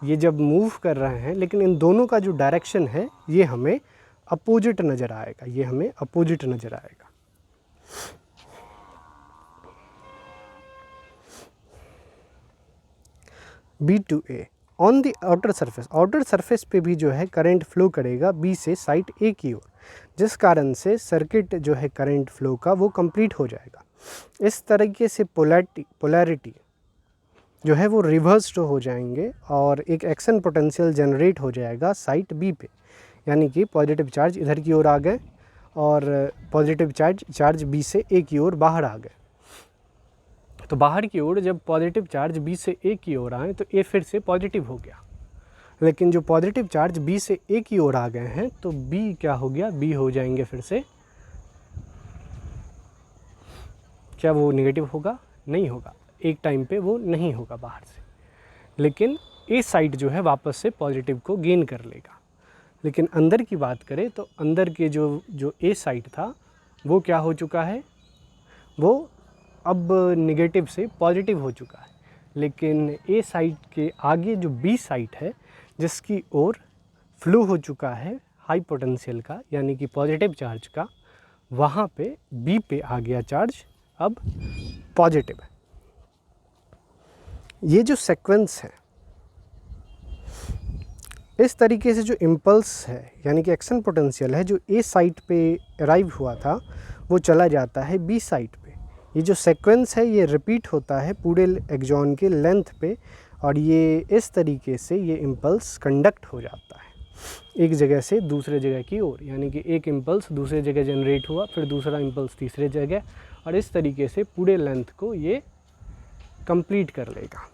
ये जब मूव कर रहे हैं, लेकिन इन दोनों का जो डायरेक्शन है ये हमें अपोजिट नज़र आएगा, ये हमें अपोजिट नज़र आएगा। B to A on the outer surface पे भी जो है करंट फ्लो करेगा बी से साइड ए की ओर, जिस कारण से सर्किट जो है करंट फ्लो का वो कंप्लीट हो जाएगा। इस तरीके से पोलैरिटी जो है वो रिवर्स्ड हो जाएंगे और एक एक्शन पोटेंशियल जनरेट हो जाएगा साइट बी पे, यानी कि पॉजिटिव चार्ज इधर की ओर आ गए और पॉजिटिव चार्ज बी से ए की ओर बाहर आ गए। तो बाहर की ओर जब पॉजिटिव चार्ज बी से ए की ओर आए तो ए फिर से पॉजिटिव हो गया, लेकिन जो पॉजिटिव चार्ज बी से ए की ओर आ गए हैं तो बी क्या हो गया, बी हो जाएंगे फिर से, क्या वो नेगेटिव होगा, नहीं होगा, एक टाइम पे वो नहीं होगा बाहर से, लेकिन ए साइड जो है वापस से पॉजिटिव को गेन कर लेगा। लेकिन अंदर की बात करें तो अंदर के जो ए साइड था वो क्या हो चुका है, वो अब नेगेटिव से पॉजिटिव हो चुका है, लेकिन ए साइड के आगे जो बी साइड है जिसकी ओर फ्लो हो चुका है हाई पोटेंशियल का यानी कि पॉजिटिव चार्ज का, वहाँ पे बी पे आ गया चार्ज अब पॉजिटिव है। ये जो सीक्वेंस है, इस तरीके से जो इम्पल्स है यानी कि एक्शन पोटेंशियल है जो ए साइड पे अराइव हुआ था वो चला जाता है बी साइड पे। ये जो सीक्वेंस है ये रिपीट होता है पूरे एक्सॉन के लेंथ पे, और ये इस तरीके से ये इम्पल्स कंडक्ट हो जाता है एक जगह से दूसरे जगह की ओर, यानी कि एक इम्पल्स दूसरे जगह जनरेट हुआ, फिर दूसरा इम्पल्स तीसरे जगह, और इस तरीके से पूरे लेंथ को ये कंप्लीट कर लेगा।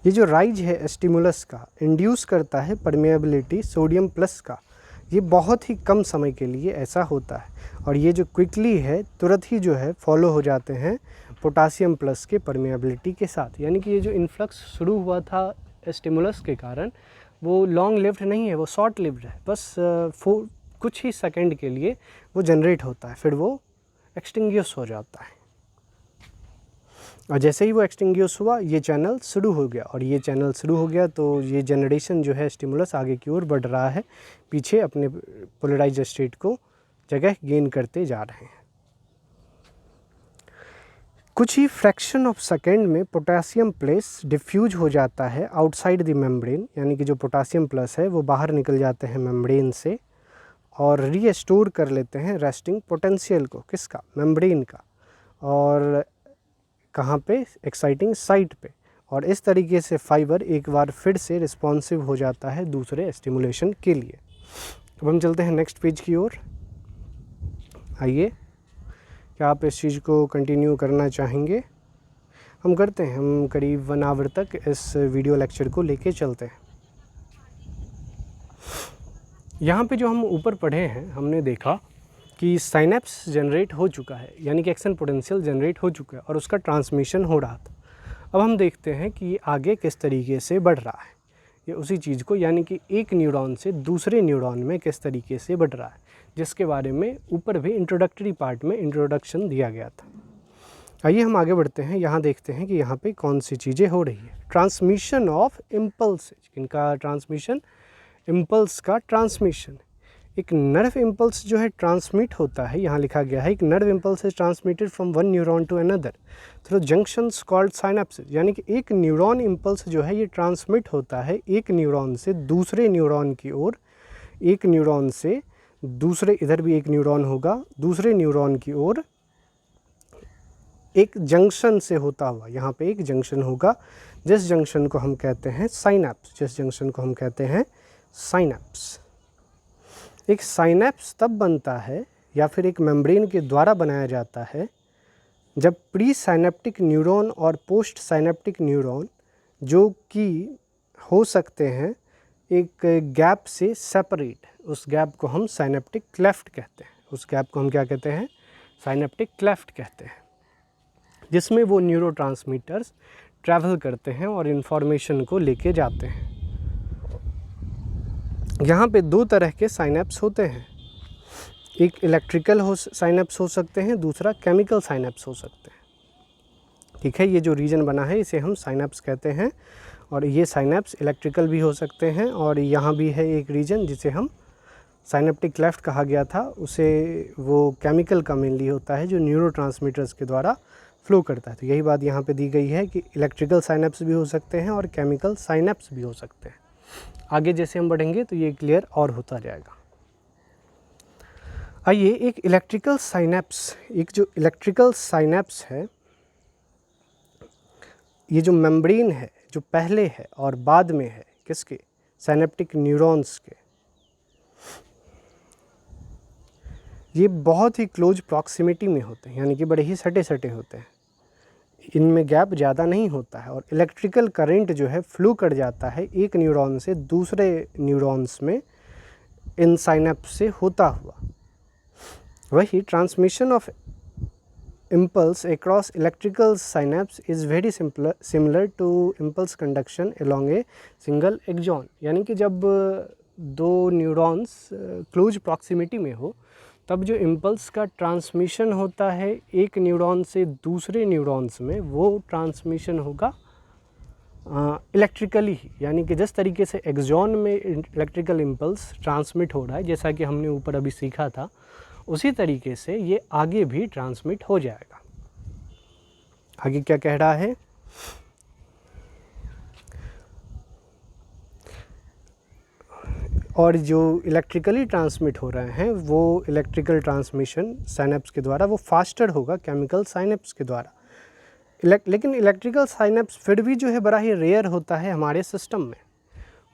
ये जो राइज है स्टिमुलस का इंड्यूस करता है परमेबिलिटी सोडियम प्लस का, ये बहुत ही कम समय के लिए ऐसा होता है, और ये जो क्विकली है तुरंत ही जो है फॉलो हो जाते हैं पोटासियम प्लस के परमेबिलिटी के साथ। यानी कि ये जो इन्फ्लक्स शुरू हुआ था स्टिमुलस के कारण वो लॉन्ग लिव्ड नहीं है, वो शॉर्ट लिव्ड है, बस कुछ ही सेकंड के लिए वो जनरेट होता है, फिर वो एक्सटिंग्विश हो जाता है। और जैसे ही वो एक्सटिंग्विश हुआ ये चैनल शुरू हो गया, और ये चैनल शुरू हो गया तो ये जनरेशन जो है स्टिमुलस आगे की ओर बढ़ रहा है, पीछे अपने पोलराइज स्टेट को जगह गेन करते जा रहे हैं। कुछ ही फ्रैक्शन ऑफ सेकेंड में पोटासियम प्लस डिफ्यूज हो जाता है आउटसाइड द मेम्ब्रेन, यानी कि जो पोटासियम प्लस है वो बाहर निकल जाते हैं मेम्ब्रेन से और रीस्टोर कर लेते हैं रेस्टिंग पोटेंशियल को, किसका, मेम्ब्रेन का, और कहाँ पे, एक्साइटिंग साइट पे, और इस तरीके से फाइबर एक बार फिर से रिस्पॉन्सिव हो जाता है दूसरे स्टिमुलेशन के लिए। अब हम चलते हैं नेक्स्ट पेज की ओर। आइए, क्या आप इस चीज़ को कंटिन्यू करना चाहेंगे? हम करते हैं, हम करीब 1 आवर तक इस वीडियो लेक्चर को लेके चलते हैं। यहाँ पे जो हम ऊपर पढ़े हैं हमने देखा कि साइनेप्स जनरेट हो चुका है, यानी कि एक्शन पोटेंशियल जनरेट हो चुका है और उसका ट्रांसमिशन हो रहा था। अब हम देखते हैं कि ये आगे किस तरीके से बढ़ रहा है, ये उसी चीज़ को, यानी कि एक न्यूरॉन से दूसरे न्यूरॉन में किस तरीके से बढ़ रहा है, जिसके बारे में ऊपर भी इंट्रोडक्टरी पार्ट में इंट्रोडक्शन दिया गया था। आइए हम आगे बढ़ते हैं, यहाँ देखते हैं कि यहाँ पे कौन सी चीज़ें हो रही है। ट्रांसमिशन ऑफ इम्पल्स, इनका ट्रांसमिशन, इम्पल्स का ट्रांसमिशन। एक नर्व इम्पल्स जो है ट्रांसमिट होता है, यहाँ लिखा गया है, एक nerve impulse is transmitted from one neuron to another through junctions called synapses, यानी कि एक न्यूरॉन इम्पल्स जो है ये ट्रांसमिट होता है एक न्यूरॉन से दूसरे न्यूरॉन की ओर, एक न्यूरॉन से दूसरे, इधर भी एक न्यूरॉन होगा, दूसरे न्यूरॉन की ओर एक जंक्शन से होता हुआ, यहाँ पे एक जंक्शन होगा जिस जंक्शन को हम कहते हैं साइनेप्स, जिस जंक्शन को हम कहते हैं साइनेप्स। एक साइनेप्स तब बनता है या फिर एक मेम्ब्रेन के द्वारा बनाया जाता है जब प्री साइनेप्टिक न्यूरॉन और पोस्ट साइनेप्टिक न्यूरॉन, जो कि हो सकते हैं एक गैप से सेपरेट, उस गैप को हम साइनेप्टिक क्लेफ्ट कहते हैं, उस गैप को हम क्या कहते हैं, साइनेप्टिक क्लेफ्ट कहते हैं, जिसमें वो न्यूरोट्रांसमीटर्स ट्रैवल करते हैं और इन्फॉर्मेशन को लेके जाते हैं। यहाँ पे 2 तरह के साइनेप्स होते हैं, एक इलेक्ट्रिकल साइनेप्स हो सकते हैं, दूसरा केमिकल साइनेप्स हो सकते हैं। ठीक है, ये जो रीजन बना है इसे हम साइनेप्स कहते हैं, और ये साइनेप्स इलेक्ट्रिकल भी हो सकते हैं, और यहाँ भी है एक रीजन जिसे हम साइनेप्टिक क्लेफ्ट कहा गया था, उसे वो केमिकल का मेनली होता है जो न्यूरोट्रांसमीटर्स के द्वारा फ्लो करता है। तो यही बात यहाँ पे दी गई है कि इलेक्ट्रिकल साइनेप्स भी हो सकते हैं और केमिकल साइनेप्स भी हो सकते हैं। आगे जैसे हम बढ़ेंगे तो ये क्लियर और होता जाएगा। आइए, एक इलेक्ट्रिकल साइनेप्स, एक जो इलेक्ट्रिकल साइनेप्स है, ये जो मेम्ब्रेन है जो पहले है और बाद में है किसके, साइनेप्टिक न्यूरॉन्स के, ये बहुत ही क्लोज प्रॉक्सिमिटी में होते हैं, यानी कि बड़े ही सटे सटे होते हैं, इनमें गैप ज़्यादा नहीं होता है और इलेक्ट्रिकल करंट जो है फ्लो कर जाता है एक न्यूरॉन से दूसरे न्यूरॉन्स में इन साइनेप्स से होता हुआ। वही transmission of impulse across electrical synapse is very similar to impulse conduction along a single axon। यानी कि जब दो न्यूरॉन्स क्लोज प्रॉक्सिमिटी में हो तब जो इम्पल्स का ट्रांसमिशन होता है एक न्यूरॉन से दूसरे न्यूरॉन्स में, वो ट्रांसमिशन होगा इलेक्ट्रिकली ही। यानी कि जिस तरीके से एक्सॉन में इलेक्ट्रिकल इम्पल्स ट्रांसमिट हो रहा है, जैसा कि हमने ऊपर अभी सीखा था, उसी तरीके से ये आगे भी ट्रांसमिट हो जाएगा। आगे क्या कह रहा है, और जो इलेक्ट्रिकली ट्रांसमिट हो रहे हैं वो इलेक्ट्रिकल ट्रांसमिशन साइनेप्स के द्वारा वो फास्टर होगा केमिकल साइनेप्स के द्वारा। लेकिन इलेक्ट्रिकल साइनेप्स फिर भी जो है बड़ा ही रेयर होता है हमारे सिस्टम में।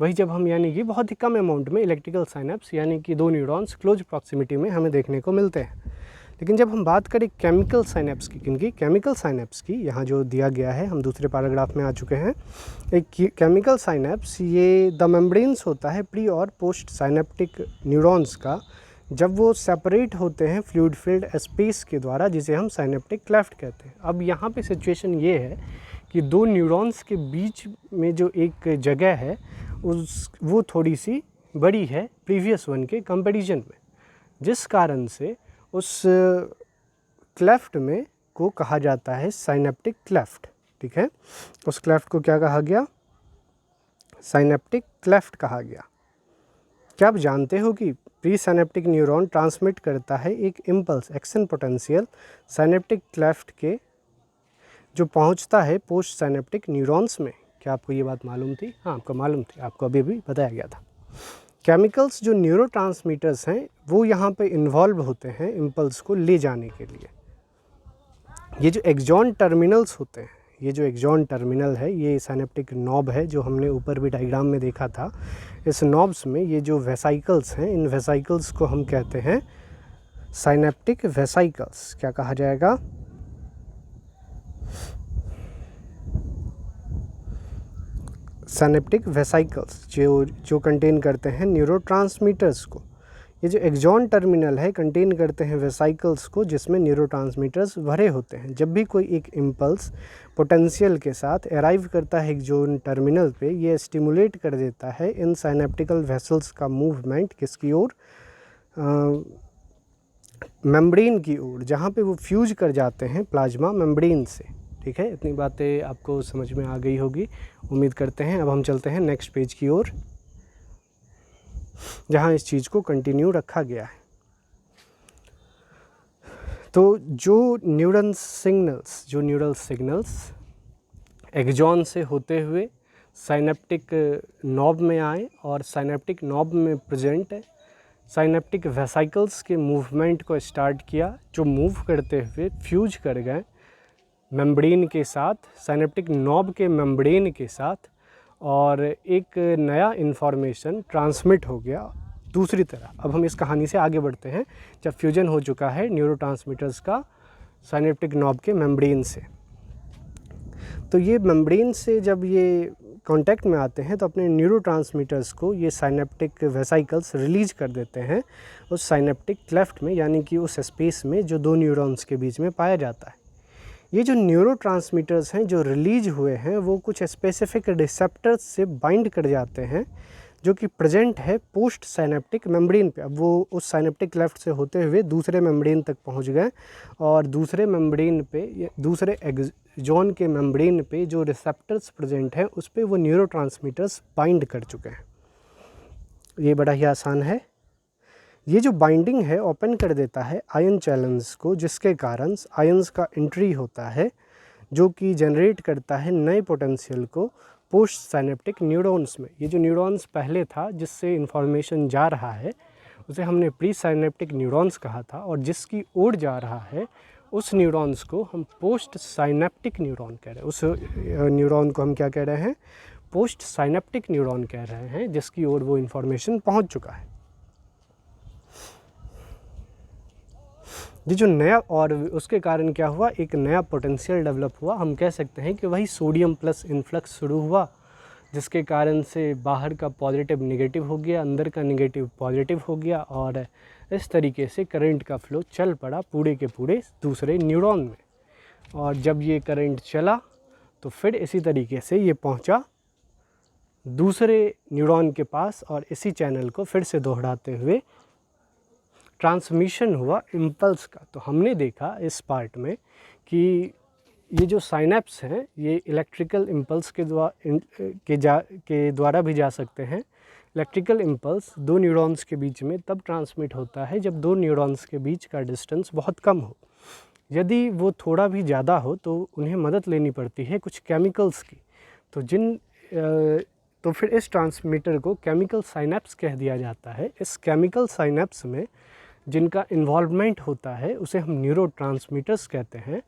वही जब हम यानी कि बहुत ही कम अमाउंट में इलेक्ट्रिकल साइनेप्स यानी कि दो न्यूरॉन्स क्लोज प्रॉक्सिमिटी में हमें देखने को मिलते हैं। लेकिन जब हम बात करें केमिकल साइनेप्स की, किनकी, केमिकल साइनेप्स की, यहाँ जो दिया गया है हम दूसरे पैराग्राफ में आ चुके हैं। एक केमिकल साइनेप्स ये द मेम्ब्रेन्स होता है प्री और पोस्ट साइनेप्टिक न्यूरॉन्स का, जब वो सेपरेट होते हैं फ्लूइड फिल्ड स्पेस के द्वारा, जिसे हम साइनेप्टिक क्लेफ्ट कहते हैं। अब यहाँ पे सिचुएशन ये है कि दो न्यूरॉन्स के बीच में जो एक जगह है वो थोड़ी सी बड़ी है प्रीवियस वन के कंपैरिजन में, जिस कारण से उस क्लेफ्ट में को कहा जाता है साइनेप्टिक क्लेफ्ट। ठीक है, उस क्लेफ्ट को क्या कहा गया, साइनेप्टिक क्लेफ्ट कहा गया। क्या आप जानते हो कि प्री साइनेप्टिक न्यूरॉन ट्रांसमिट करता है एक impulse action potential synaptic cleft के, जो पहुंचता है पोस्ट साइनेप्टिक न्यूरॉन्स में। क्या आपको ये बात मालूम थी? हाँ, आपको मालूम थी, आपको अभी भी बताया गया था। केमिकल्स जो न्यूरोट्रांसमीटर्स हैं वो यहाँ पे इन्वॉल्व होते हैं इम्पल्स को ले जाने के लिए। ये जो एक्सॉन टर्मिनल्स होते हैं, ये जो एक्सॉन टर्मिनल है ये साइनेप्टिक नॉब है, जो हमने ऊपर भी डायग्राम में देखा था। इस नॉब्स में ये जो वेसाइकल्स हैं, इन वेसाइकल्स को हम कहते हैं साइनेप्टिक वेसाइकल्स। क्या कहा जाएगा, साइनेप्टिक वेसाइकल्स, जो कंटेन करते हैं न्यूरोट्रांसमीटर्स को। ये जो एक्सॉन टर्मिनल है कंटेन करते हैं वेसाइकल्स को, जिसमें न्यूरोट्रांसमीटर्स भरे होते हैं। जब भी कोई एक इम्पल्स पोटेंशियल के साथ अराइव करता है एक्सॉन टर्मिनल पे, ये स्टिमुलेट कर देता है इन साइनेप्टिकल वेसल्स का मूवमेंट किसकी ओर, मेम्ब्रेन की ओर, जहाँ पे वो फ्यूज कर जाते हैं प्लाज्मा मेम्ब्रेन से। ठीक है, इतनी बातें आपको समझ में आ गई होगी, उम्मीद करते हैं। अब हम चलते हैं नेक्स्ट पेज की ओर, जहाँ इस चीज़ को कंटिन्यू रखा गया है। तो जो न्यूरल सिग्नल्स एक्सॉन से होते हुए साइनेप्टिक नॉब में आए और साइनेप्टिक नॉब में प्रेजेंट है, साइनेप्टिक वेसाइकल्स के मूवमेंट को स्टार्ट किया, जो मूव करते हुए फ्यूज कर गए मेम्ब्रेन के साथ, साइनेप्टिक नॉब के मेम्ब्रेन के साथ, और एक नया इन्फॉर्मेशन ट्रांसमिट हो गया दूसरी तरफ। अब हम इस कहानी से आगे बढ़ते हैं, जब फ्यूजन हो चुका है न्यूरोट्रांसमीटर्स का साइनेप्टिक नॉब के मेम्ब्रेन से। तो ये मेम्ब्रेन से जब ये कांटेक्ट में आते हैं तो अपने न्यूरोट्रांसमीटर्स को ये साइनेप्टिक वेसाइकल्स रिलीज कर देते हैं उस साइनेप्टिक क्लेफ्ट में, यानी कि उस स्पेस में जो दो न्यूरॉन्स के बीच में पाया जाता है। ये जो न्यूरोट्रांसमीटर्स हैं जो रिलीज हुए हैं वो कुछ स्पेसिफिक रिसेप्टर्स से बाइंड कर जाते हैं, जो कि प्रेजेंट है पोस्ट साइनेप्टिक मेम्ब्रेन पे। अब वो उस साइनेप्टिक क्लेफ्ट से होते हुए दूसरे मेम्ब्रेन तक पहुंच गए, और दूसरे मेम्ब्रेन पे, दूसरे एक्सॉन के मेम्ब्रेन पे जो रिसेप्टर्स प्रेजेंट हैं उस पे वो न्यूरोट्रांसमीटर्स बाइंड कर चुके हैं। ये बड़ा ही आसान है। ये जो बाइंडिंग है ओपन कर देता है आयन चैनल्स को, जिसके कारण आयंस का एंट्री होता है, जो कि जनरेट करता है नए पोटेंशियल को पोस्ट साइनेप्टिक न्यूरॉन्स में। ये जो न्यूरॉन्स पहले था जिससे इन्फॉर्मेशन जा रहा है उसे हमने प्री साइनेप्टिक न्यूरॉन्स कहा था, और जिसकी ओर जा रहा है उस न्यूरॉन्स को हम पोस्ट साइनेप्टिक न्यूरॉन कह रहे हैं। उस न्यूरॉन को हम क्या कह रहे हैं, पोस्ट साइनेप्टिक न्यूरॉन कह रहे हैं, जिसकी ओर वो इन्फॉर्मेशन पहुँच चुका है। ये जो नया, और उसके कारण क्या हुआ, एक नया पोटेंशियल डेवलप हुआ। हम कह सकते हैं कि वही सोडियम प्लस इन्फ्लक्स शुरू हुआ, जिसके कारण से बाहर का पॉजिटिव नेगेटिव हो गया, अंदर का नेगेटिव पॉजिटिव हो गया, और इस तरीके से करंट का फ्लो चल पड़ा पूरे के पूरे दूसरे न्यूरॉन में। और जब ये करंट चला तो फिर इसी तरीके से ये पहुंचा दूसरे न्यूरॉन के पास, और इसी चैनल को फिर से दोहराते हुए ट्रांसमिशन हुआ इम्पल्स का। तो हमने देखा इस पार्ट में कि ये जो साइनेप्स हैं ये इलेक्ट्रिकल इम्पल्स के द्वारा भी जा सकते हैं। इलेक्ट्रिकल इम्पल्स दो न्यूरॉन्स के बीच में तब ट्रांसमिट होता है जब दो न्यूरॉन्स के बीच का डिस्टेंस बहुत कम हो। यदि वो थोड़ा भी ज़्यादा हो तो उन्हें मदद लेनी पड़ती है कुछ केमिकल्स की। तो फिर इस ट्रांसमीटर को केमिकल साइनेप्स कह दिया जाता है। इस केमिकल साइनेप्स में जिनका इन्वॉल्वमेंट होता है उसे हम न्यूरोट्रांसमीटर्स कहते हैं,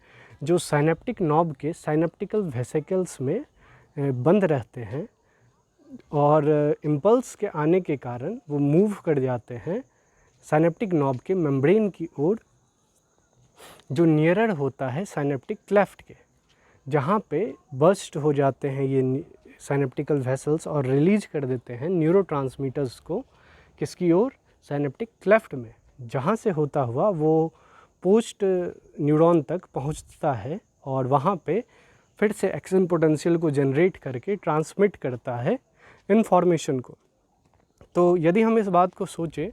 जो साइनेप्टिक नॉब के साइनेप्टिकल वेसिकल्स में बंद रहते हैं, और इम्पल्स के आने के कारण वो मूव कर जाते हैं साइनेप्टिक नॉब के मेम्ब्रेन की ओर, जो नियरर होता है साइनेप्टिक क्लेफ्ट के, जहाँ पे बर्स्ट हो जाते हैं ये साइनेप्टिकल वेसल्स और रिलीज कर देते हैं न्यूरोट्रांसमीटर्स को। किसकी ओर? साइनेप्टिक क्लेफ्ट में, जहाँ से होता हुआ वो पोस्ट न्यूरॉन तक पहुँचता है, और वहाँ पे फिर से एक्शन पोटेंशियल को जनरेट करके ट्रांसमिट करता है इन्फॉर्मेशन को। तो यदि हम इस बात को सोचें,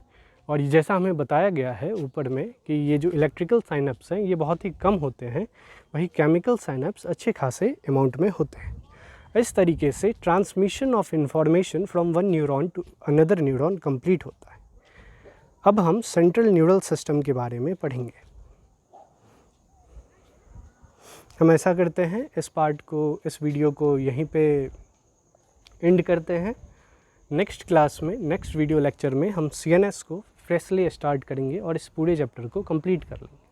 और जैसा हमें बताया गया है ऊपर में कि ये जो इलेक्ट्रिकल साइनेप्स हैं ये बहुत ही कम होते हैं, वही केमिकल साइनेप्स अच्छे खासे अमाउंट में होते हैं। इस तरीके से transmission of information from one neuron to another neuron complete होता है। अब हम सेंट्रल न्यूरल सिस्टम के बारे में पढ़ेंगे। हम ऐसा करते हैं, इस वीडियो को यहीं पे एंड करते हैं। नेक्स्ट क्लास में, नेक्स्ट वीडियो लेक्चर में हम CNS को फ्रेशली स्टार्ट करेंगे और इस पूरे चैप्टर को कंप्लीट कर लेंगे।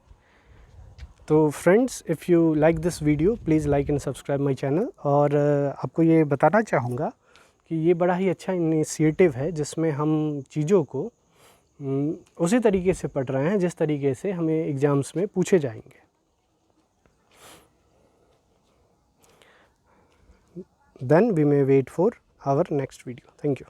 तो friends, if you like this video please like and subscribe my channel. और आपको ये बताना चाहूँगा कि ये बड़ा ही अच्छा इनिशिएटिव है जिसमें हम चीज़ों को उसी तरीके से पढ़ रहे हैं जिस तरीके से हमें एग्ज़ाम्स में पूछे जाएंगे। Then we may wait for our next video. Thank you.